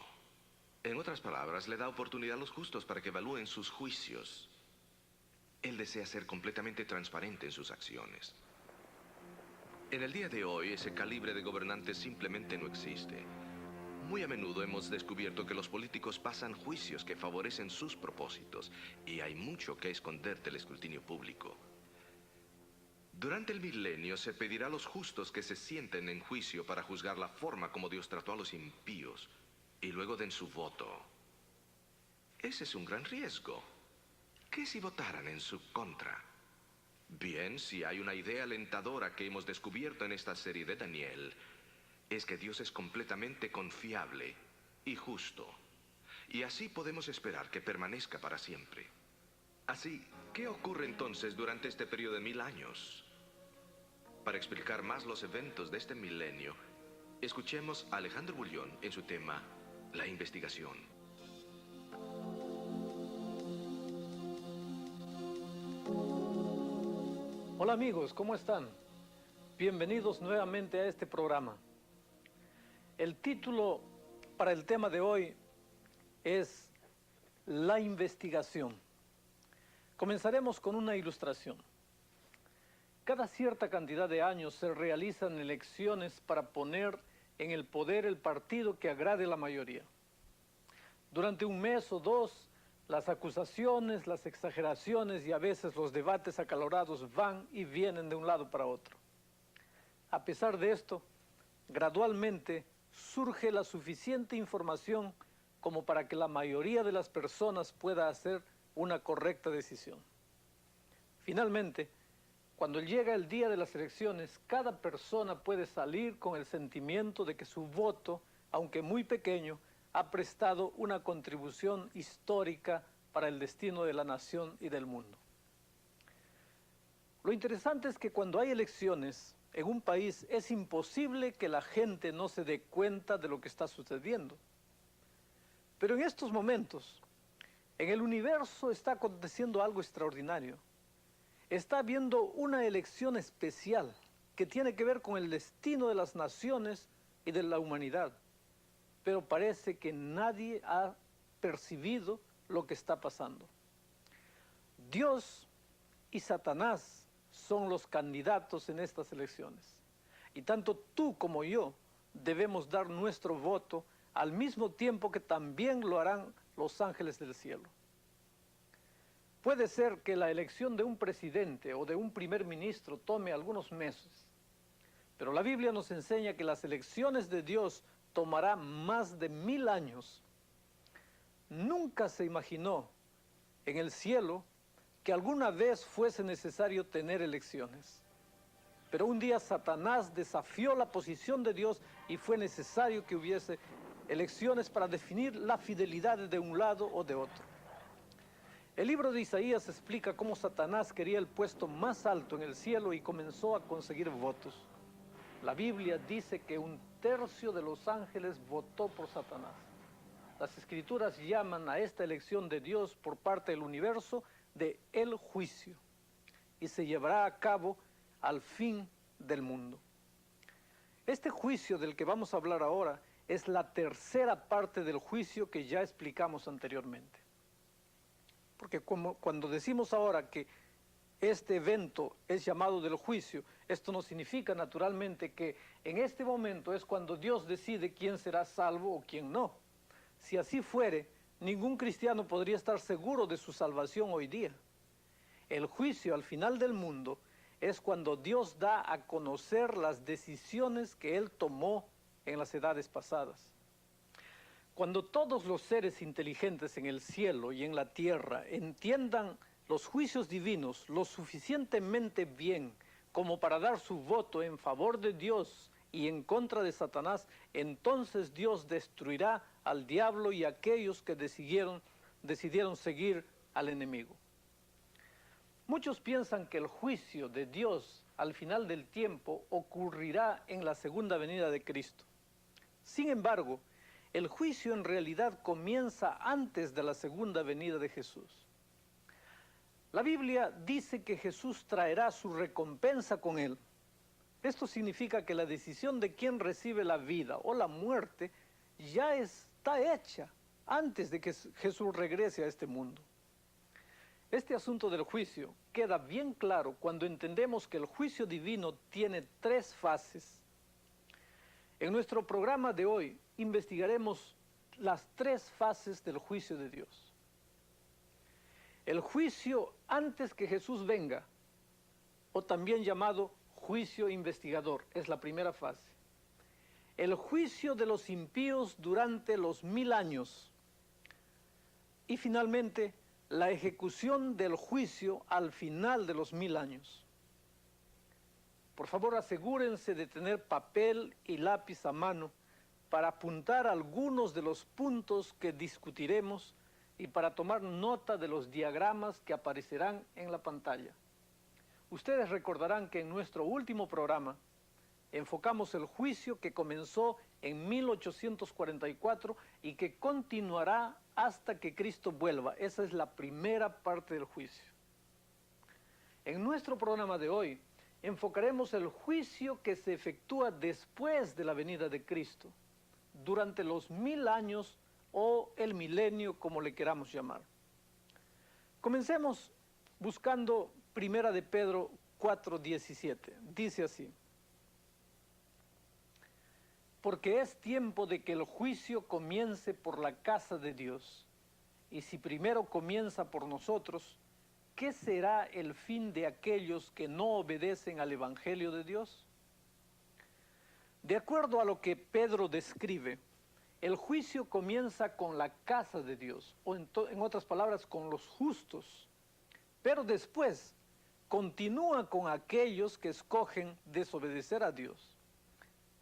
En otras palabras, le da oportunidad a los justos para que evalúen sus juicios. Él desea ser completamente transparente en sus acciones. En el día de hoy, ese calibre de gobernantes simplemente no existe. Muy a menudo hemos descubierto que los políticos pasan juicios que favorecen sus propósitos, y hay mucho que esconder del escrutinio público. Durante el milenio se pedirá a los justos que se sienten en juicio para juzgar la forma como Dios trató a los impíos, y luego den su voto. Ese es un gran riesgo. ¿Qué si votaran en su contra? Bien, si hay una idea alentadora que hemos descubierto en esta serie de Daniel, es que Dios es completamente confiable y justo. Y así podemos esperar que permanezca para siempre. Así, ¿qué ocurre entonces durante este periodo de 1000 años? Para explicar más los eventos de este milenio, escuchemos a Alejandro Bullón en su tema, La investigación. Hola amigos, ¿cómo están? Bienvenidos nuevamente a este programa. El título para el tema de hoy es La investigación. Comenzaremos con una ilustración. Cada cierta cantidad de años se realizan elecciones para poner en el poder el partido que agrade a la mayoría. Durante un mes o dos, las acusaciones, las exageraciones y a veces los debates acalorados van y vienen de un lado para otro. A pesar de esto, gradualmente surge la suficiente información como para que la mayoría de las personas pueda hacer una correcta decisión. Finalmente, cuando llega el día de las elecciones, cada persona puede salir con el sentimiento de que su voto, aunque muy pequeño, ha prestado una contribución histórica para el destino de la nación y del mundo. Lo interesante es que cuando hay elecciones en un país es imposible que la gente no se dé cuenta de lo que está sucediendo. Pero en estos momentos, en el universo está aconteciendo algo extraordinario. Está habiendo una elección especial que tiene que ver con el destino de las naciones y de la humanidad. Pero parece que nadie ha percibido lo que está pasando. Dios y Satanás son los candidatos en estas elecciones. Y tanto tú como yo debemos dar nuestro voto al mismo tiempo que también lo harán los ángeles del cielo. Puede ser que la elección de un presidente o de un primer ministro tome algunos meses, pero la Biblia nos enseña que las elecciones de Dios tomarán más de 1000 años. Nunca se imaginó en el cielo que alguna vez fuese necesario tener elecciones. Pero un día Satanás desafió la posición de Dios y fue necesario que hubiese elecciones para definir la fidelidad de un lado o de otro. El libro de Isaías explica cómo Satanás quería el puesto más alto en el cielo y comenzó a conseguir votos. La Biblia dice que 1/3 de los ángeles votó por Satanás. Las Escrituras llaman a esta elección de Dios por parte del universo de el juicio, y se llevará a cabo al fin del mundo. Este juicio del que vamos a hablar ahora es la tercera parte del juicio que ya explicamos anteriormente. Porque cuando decimos ahora que este evento es llamado del juicio, esto no significa naturalmente que en este momento es cuando Dios decide quién será salvo o quién no. Si así fuere, ningún cristiano podría estar seguro de su salvación hoy día. El juicio al final del mundo es cuando Dios da a conocer las decisiones que Él tomó en las edades pasadas. Cuando todos los seres inteligentes en el cielo y en la tierra entiendan los juicios divinos lo suficientemente bien como para dar su voto en favor de Dios y en contra de Satanás, entonces Dios destruirá al diablo y a aquellos que decidieron seguir al enemigo. Muchos piensan que el juicio de Dios al final del tiempo ocurrirá en la segunda venida de Cristo. Sin embargo, el juicio en realidad comienza antes de la segunda venida de Jesús. La Biblia dice que Jesús traerá su recompensa con él. Esto significa que la decisión de quién recibe la vida o la muerte ya está hecha antes de que Jesús regrese a este mundo. Este asunto del juicio queda bien claro cuando entendemos que el juicio divino tiene 3 fases. En nuestro programa de hoy investigaremos las 3 fases del juicio de Dios. El juicio antes que Jesús venga, o también llamado juicio investigador, es la primera fase. El juicio de los impíos durante los 1000 años. Y finalmente, la ejecución del juicio al final de los 1000 años. Por favor, asegúrense de tener papel y lápiz a mano para apuntar algunos de los puntos que discutiremos y para tomar nota de los diagramas que aparecerán en la pantalla. Ustedes recordarán que en nuestro último programa enfocamos el juicio que comenzó en 1844 y que continuará hasta que Cristo vuelva. Esa es la primera parte del juicio. En nuestro programa de hoy enfocaremos el juicio que se efectúa después de la venida de Cristo, durante los 1000 años o el milenio, como le queramos llamar. Comencemos buscando 1 de Pedro 4:17. Dice así: porque es tiempo de que el juicio comience por la casa de Dios. Y si primero comienza por nosotros, ¿qué será el fin de aquellos que no obedecen al Evangelio de Dios? De acuerdo a lo que Pedro describe, el juicio comienza con la casa de Dios, o en otras palabras, con los justos, pero después continúa con aquellos que escogen desobedecer a Dios.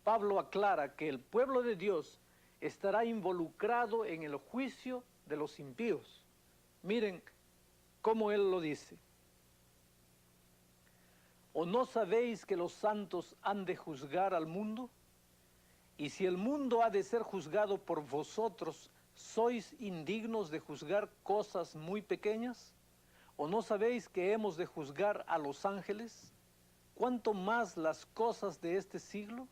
Pablo aclara que el pueblo de Dios estará involucrado en el juicio de los impíos. Miren cómo él lo dice. ¿O no sabéis que los santos han de juzgar al mundo? Y si el mundo ha de ser juzgado por vosotros, ¿sois indignos de juzgar cosas muy pequeñas? ¿O no sabéis que hemos de juzgar a los ángeles? ¿Cuánto más las cosas de este siglo?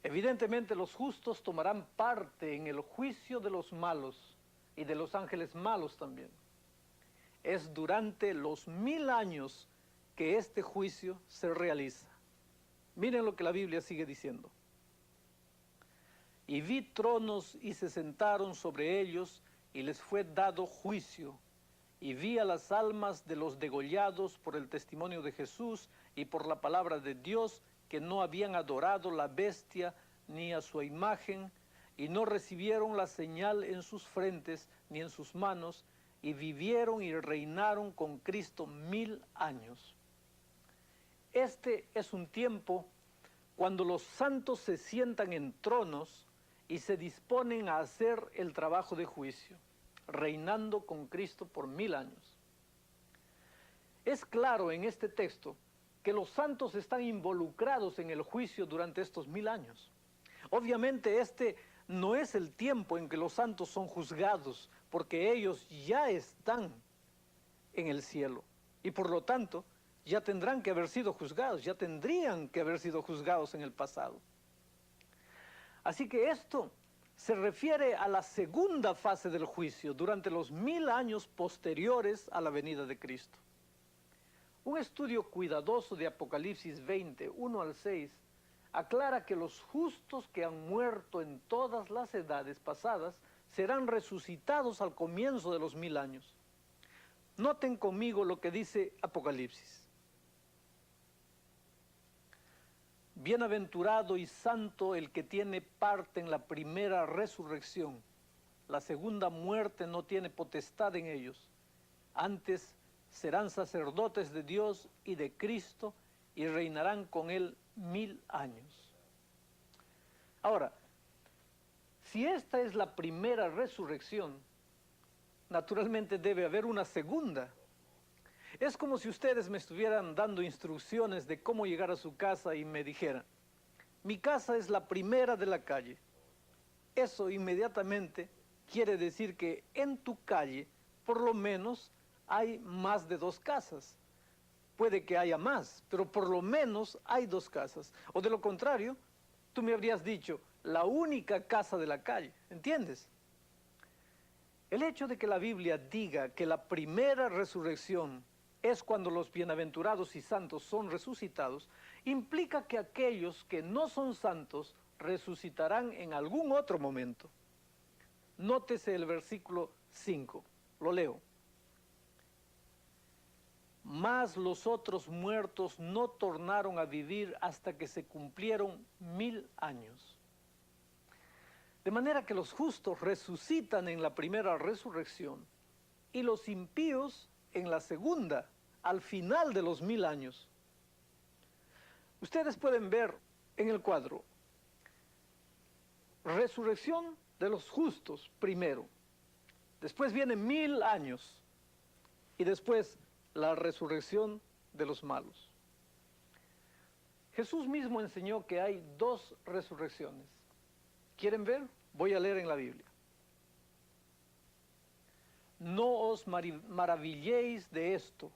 Evidentemente los justos tomarán parte en el juicio de los malos y de los ángeles malos también. Es durante los 1000 años que este juicio se realiza. Miren lo que la Biblia sigue diciendo. Y vi tronos y se sentaron sobre ellos y les fue dado juicio. Y vi a las almas de los degollados por el testimonio de Jesús y por la palabra de Dios, que no habían adorado la bestia ni a su imagen, y no recibieron la señal en sus frentes ni en sus manos, y vivieron y reinaron con Cristo 1000 años. Este es un tiempo cuando los santos se sientan en tronos y se disponen a hacer el trabajo de juicio, reinando con Cristo por 1000 años. Es claro en este texto que los santos están involucrados en el juicio durante estos 1000 años. Obviamente este no es el tiempo en que los santos son juzgados, porque ellos ya están en el cielo y por lo tanto ya tendrán que haber sido juzgados, ya tendrían que haber sido juzgados en el pasado. Así que esto se refiere a la segunda fase del juicio, durante los 1000 años posteriores a la venida de Cristo. Un estudio cuidadoso de Apocalipsis 20, 1 al 6, aclara que los justos que han muerto en todas las edades pasadas serán resucitados al comienzo de los 1000 años. Noten conmigo lo que dice Apocalipsis. Bienaventurado y santo el que tiene parte en la primera resurrección. La segunda muerte no tiene potestad en ellos. Antes serán sacerdotes de Dios y de Cristo y reinarán con él 1000 años. Ahora, si esta es la primera resurrección, naturalmente debe haber una segunda. Es como si ustedes me estuvieran dando instrucciones de cómo llegar a su casa y me dijeran, mi casa es la primera de la calle. Eso inmediatamente quiere decir que en tu calle por lo menos hay más de 2 casas. Puede que haya más, pero por lo menos hay 2 casas. O de lo contrario, tú me habrías dicho, la única casa de la calle, ¿entiendes? El hecho de que la Biblia diga que la primera resurrección es cuando los bienaventurados y santos son resucitados, implica que aquellos que no son santos resucitarán en algún otro momento. Nótese el versículo 5, lo leo. Mas los otros muertos no tornaron a vivir hasta que se cumplieron 1000 años. De manera que los justos resucitan en la primera resurrección y los impíos en la segunda, al final de los 1000 años. Ustedes pueden ver en el cuadro, resurrección de los justos primero, después vienen 1000 años y después la resurrección de los malos. Jesús mismo enseñó que hay 2 resurrecciones. ¿Quieren ver? Voy a leer en la Biblia. No os maravilléis de esto,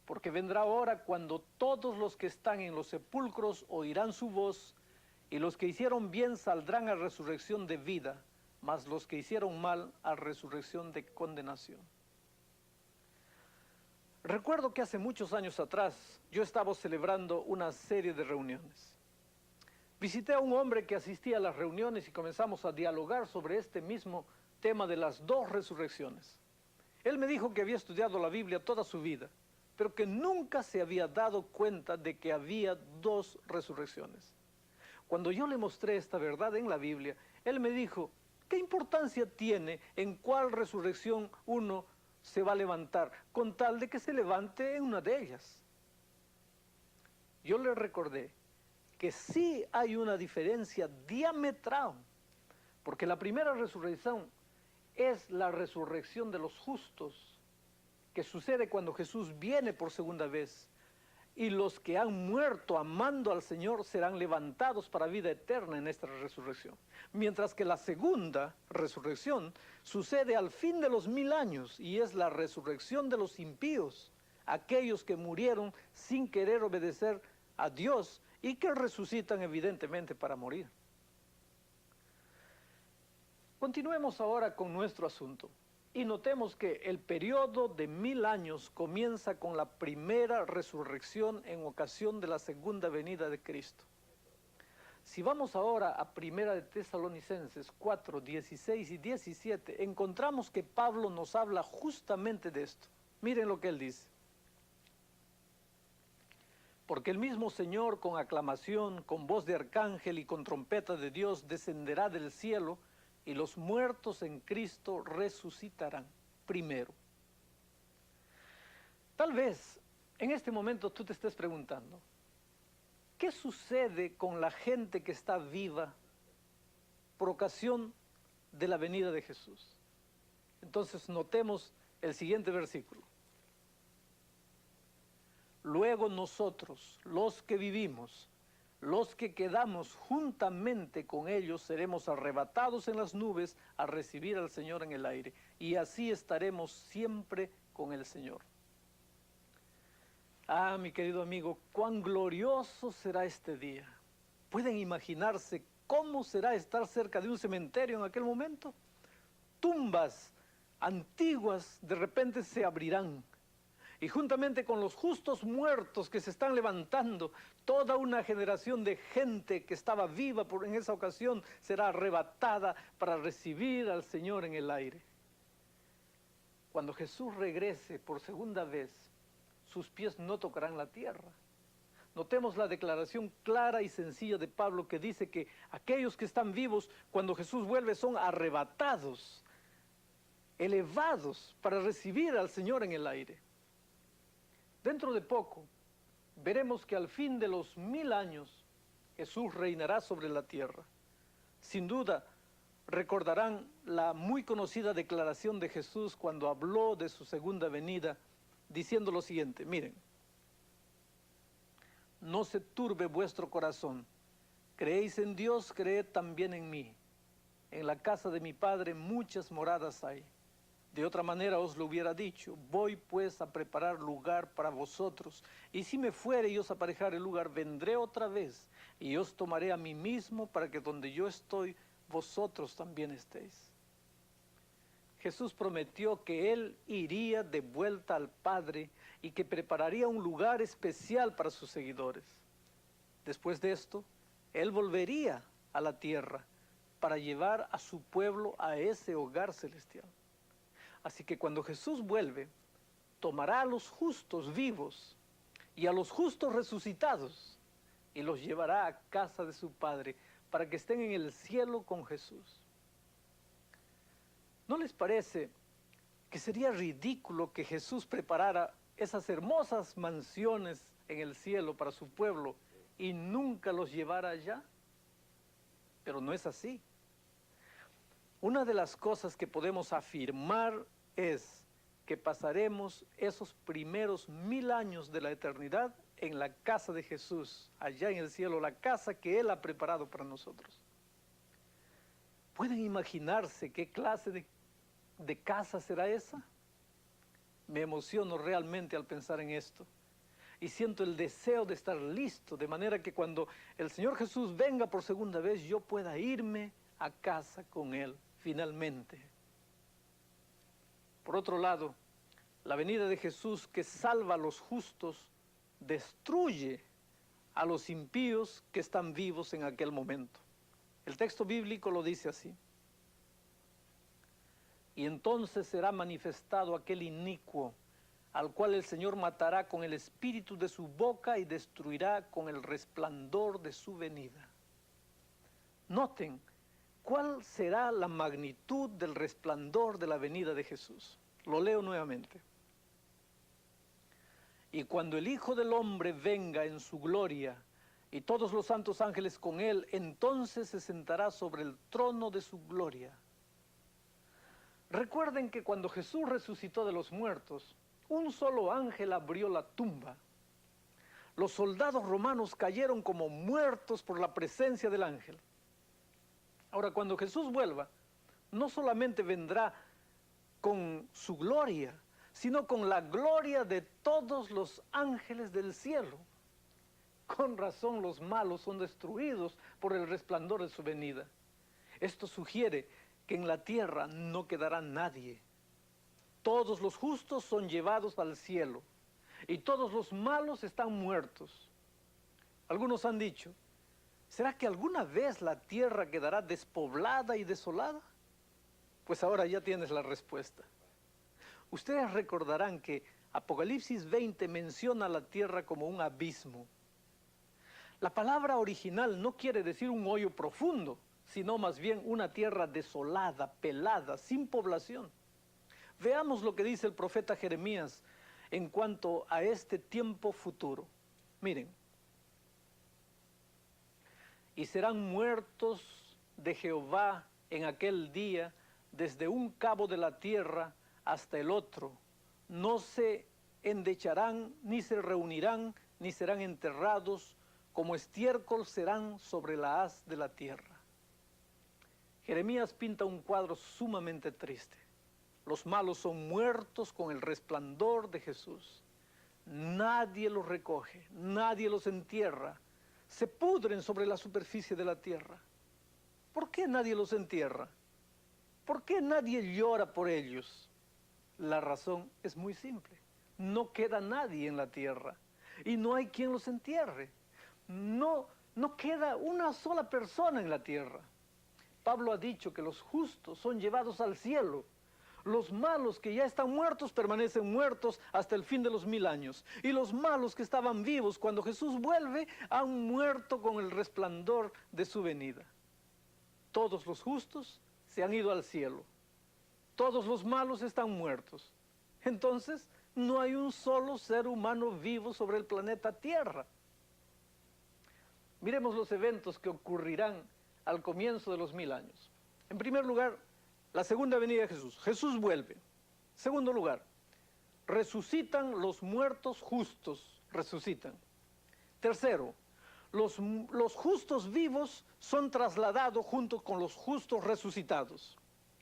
porque vendrá hora cuando todos los que están en los sepulcros oirán su voz, y los que hicieron bien saldrán a resurrección de vida, mas los que hicieron mal a resurrección de condenación. Recuerdo que hace muchos años atrás yo estaba celebrando una serie de reuniones. Visité a un hombre que asistía a las reuniones y comenzamos a dialogar sobre este mismo tema de las 2 resurrecciones. Él me dijo que había estudiado la Biblia toda su vida, pero que nunca se había dado cuenta de que había 2 resurrecciones. Cuando yo le mostré esta verdad en la Biblia, él me dijo, ¿qué importancia tiene en cuál resurrección uno se va a levantar, con tal de que se levante en una de ellas? Yo le recordé que sí hay una diferencia diametral, porque la primera resurrección es la resurrección de los justos, que sucede cuando Jesús viene por segunda vez, y los que han muerto amando al Señor serán levantados para vida eterna en esta resurrección. Mientras que la segunda resurrección sucede al fin de los 1000 años, y es la resurrección de los impíos, aquellos que murieron sin querer obedecer a Dios y que resucitan evidentemente para morir. Continuemos ahora con nuestro asunto y notemos que el periodo de 1000 años comienza con la primera resurrección en ocasión de la segunda venida de Cristo. Si vamos ahora a 1 de Tesalonicenses 4, 16 y 17, encontramos que Pablo nos habla justamente de esto. Miren lo que él dice. Porque el mismo Señor con aclamación, con voz de arcángel y con trompeta de Dios descenderá del cielo, y los muertos en Cristo resucitarán primero. Tal vez en este momento tú te estés preguntando, ¿qué sucede con la gente que está viva por ocasión de la venida de Jesús? Entonces notemos el siguiente versículo. Luego nosotros, los que vivimos, los que quedamos juntamente con ellos, seremos arrebatados en las nubes a recibir al Señor en el aire, y así estaremos siempre con el Señor. Ah, mi querido amigo, cuán glorioso será este día. ¿Pueden imaginarse cómo será estar cerca de un cementerio en aquel momento? Tumbas antiguas de repente se abrirán, y juntamente con los justos muertos que se están levantando, toda una generación de gente que estaba viva en esa ocasión será arrebatada para recibir al Señor en el aire. Cuando Jesús regrese por segunda vez, sus pies no tocarán la tierra. Notemos la declaración clara y sencilla de Pablo que dice que aquellos que están vivos cuando Jesús vuelve son arrebatados, elevados para recibir al Señor en el aire. Dentro de poco, veremos que al fin de los 1000 años, Jesús reinará sobre la tierra. Sin duda, recordarán la muy conocida declaración de Jesús cuando habló de su segunda venida, diciendo lo siguiente, miren, no se turbe vuestro corazón, creéis en Dios, creed también en mí. En la casa de mi Padre muchas moradas hay. De otra manera os lo hubiera dicho, voy pues a preparar lugar para vosotros, y si me fuere y os aparejare el lugar, vendré otra vez, y os tomaré a mí mismo, para que donde yo estoy, vosotros también estéis. Jesús prometió que Él iría de vuelta al Padre, y que prepararía un lugar especial para sus seguidores. Después de esto, Él volvería a la tierra, para llevar a su pueblo a ese hogar celestial. Así que cuando Jesús vuelve, tomará a los justos vivos y a los justos resucitados y los llevará a casa de su Padre para que estén en el cielo con Jesús. ¿No les parece que sería ridículo que Jesús preparara esas hermosas mansiones en el cielo para su pueblo y nunca los llevara allá? Pero no es así. Una de las cosas que podemos afirmar es que pasaremos esos primeros 1000 años de la eternidad en la casa de Jesús, allá en el cielo, la casa que Él ha preparado para nosotros. ¿Pueden imaginarse qué clase de casa será esa? Me emociono realmente al pensar en esto. Y siento el deseo de estar listo, de manera que cuando el Señor Jesús venga por segunda vez, yo pueda irme a casa con Él, finalmente. Por otro lado, la venida de Jesús que salva a los justos, destruye a los impíos que están vivos en aquel momento. El texto bíblico lo dice así. Y entonces será manifestado aquel inicuo, al cual el Señor matará con el espíritu de su boca y destruirá con el resplandor de su venida. Noten, ¿cuál será la magnitud del resplandor de la venida de Jesús? Lo leo nuevamente. Y cuando el Hijo del Hombre venga en su gloria, y todos los santos ángeles con él, entonces se sentará sobre el trono de su gloria. Recuerden que cuando Jesús resucitó de los muertos, un solo ángel abrió la tumba. Los soldados romanos cayeron como muertos por la presencia del ángel. Ahora, cuando Jesús vuelva, no solamente vendrá con su gloria, sino con la gloria de todos los ángeles del cielo. Con razón los malos son destruidos por el resplandor de su venida. Esto sugiere que en la tierra no quedará nadie. Todos los justos son llevados al cielo y todos los malos están muertos. Algunos han dicho, ¿será que alguna vez la tierra quedará despoblada y desolada? Pues ahora ya tienes la respuesta. Ustedes recordarán que Apocalipsis 20 menciona la tierra como un abismo. La palabra original no quiere decir un hoyo profundo, sino más bien una tierra desolada, pelada, sin población. Veamos lo que dice el profeta Jeremías en cuanto a este tiempo futuro. Miren. Y serán muertos de Jehová en aquel día, desde un cabo de la tierra hasta el otro. No se endecharán, ni se reunirán, ni serán enterrados, como estiércol serán sobre la haz de la tierra. Jeremías pinta un cuadro sumamente triste. Los malos son muertos con el resplandor de Jesús. Nadie los recoge, nadie los entierra. Se pudren sobre la superficie de la tierra. ¿Por qué nadie los entierra? ¿Por qué nadie llora por ellos? La razón es muy simple. No queda nadie en la tierra y no hay quien los entierre. No queda una sola persona en la tierra. Pablo ha dicho que los justos son llevados al cielo. Los malos que ya están muertos permanecen muertos hasta el fin de los 1000 años. Y los malos que estaban vivos cuando Jesús vuelve han muerto con el resplandor de su venida. Todos los justos se han ido al cielo. Todos los malos están muertos. Entonces, no hay un solo ser humano vivo sobre el planeta Tierra. Miremos los eventos que ocurrirán al comienzo de los 1000 años. En primer lugar, la segunda venida de Jesús. Jesús vuelve. Segundo lugar, resucitan los muertos justos. Resucitan. Tercero, los justos vivos son trasladados junto con los justos resucitados.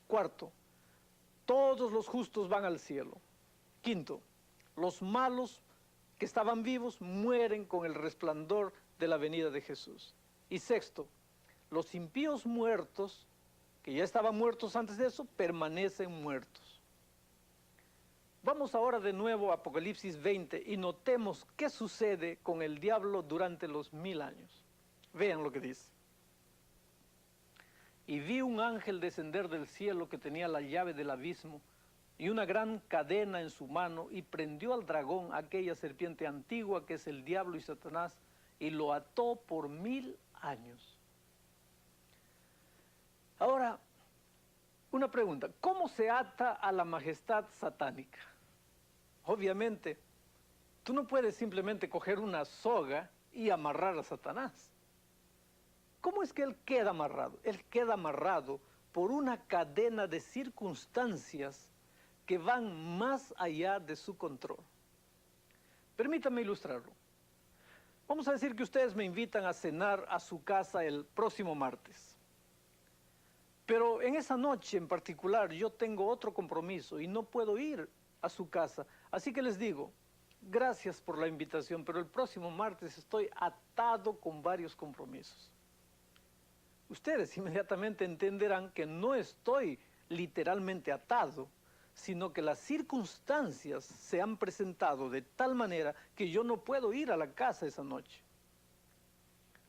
Cuarto, todos los justos van al cielo. Quinto, los malos que estaban vivos mueren con el resplandor de la venida de Jesús. Y sexto, los impíos muertos, que ya estaban muertos antes de eso, permanecen muertos. Vamos ahora de nuevo a Apocalipsis 20 y notemos qué sucede con el diablo durante los 1000 años. Vean lo que dice. Y vi un ángel descender del cielo que tenía la llave del abismo y una gran cadena en su mano, y prendió al dragón, aquella serpiente antigua que es el diablo y Satanás, y lo ató por 1000 años. Ahora, una pregunta, ¿cómo se ata a la majestad satánica? Obviamente, tú no puedes simplemente coger una soga y amarrar a Satanás. ¿Cómo es que él queda amarrado? Él queda amarrado por una cadena de circunstancias que van más allá de su control. Permítanme ilustrarlo. Vamos a decir que ustedes me invitan a cenar a su casa el próximo martes. Pero en esa noche en particular yo tengo otro compromiso y no puedo ir a su casa. Así que les digo, gracias por la invitación, pero el próximo martes estoy atado con varios compromisos. Ustedes inmediatamente entenderán que no estoy literalmente atado, sino que las circunstancias se han presentado de tal manera que yo no puedo ir a la casa esa noche.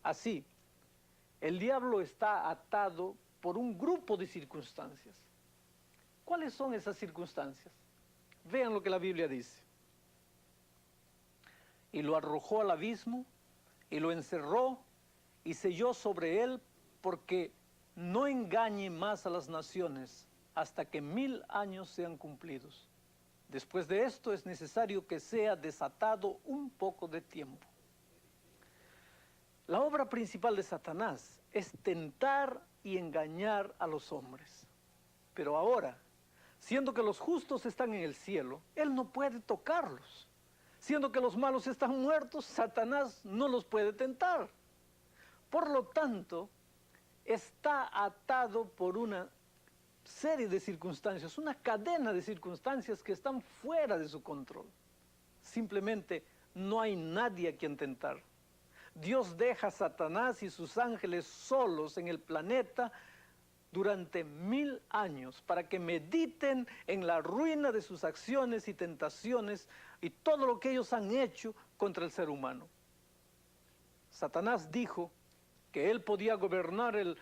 Así, el diablo está atado por un grupo de circunstancias. ¿Cuáles son esas circunstancias? Vean lo que la Biblia dice. Y lo arrojó al abismo, y lo encerró, y selló sobre él porque no engañe más a las naciones hasta que 1000 años sean cumplidos. Después de esto es necesario que sea desatado un poco de tiempo. La obra principal de Satanás es tentar y engañar a los hombres. Pero ahora, siendo que los justos están en el cielo, él no puede tocarlos. Siendo que los malos están muertos, Satanás no los puede tentar. Por lo tanto, está atado por una serie de circunstancias, una cadena de circunstancias que están fuera de su control. Simplemente no hay nadie a quien tentar. Dios deja a Satanás y sus ángeles solos en el planeta durante 1000 años para que mediten en la ruina de sus acciones y tentaciones y todo lo que ellos han hecho contra el ser humano. Satanás dijo que él podía gobernar el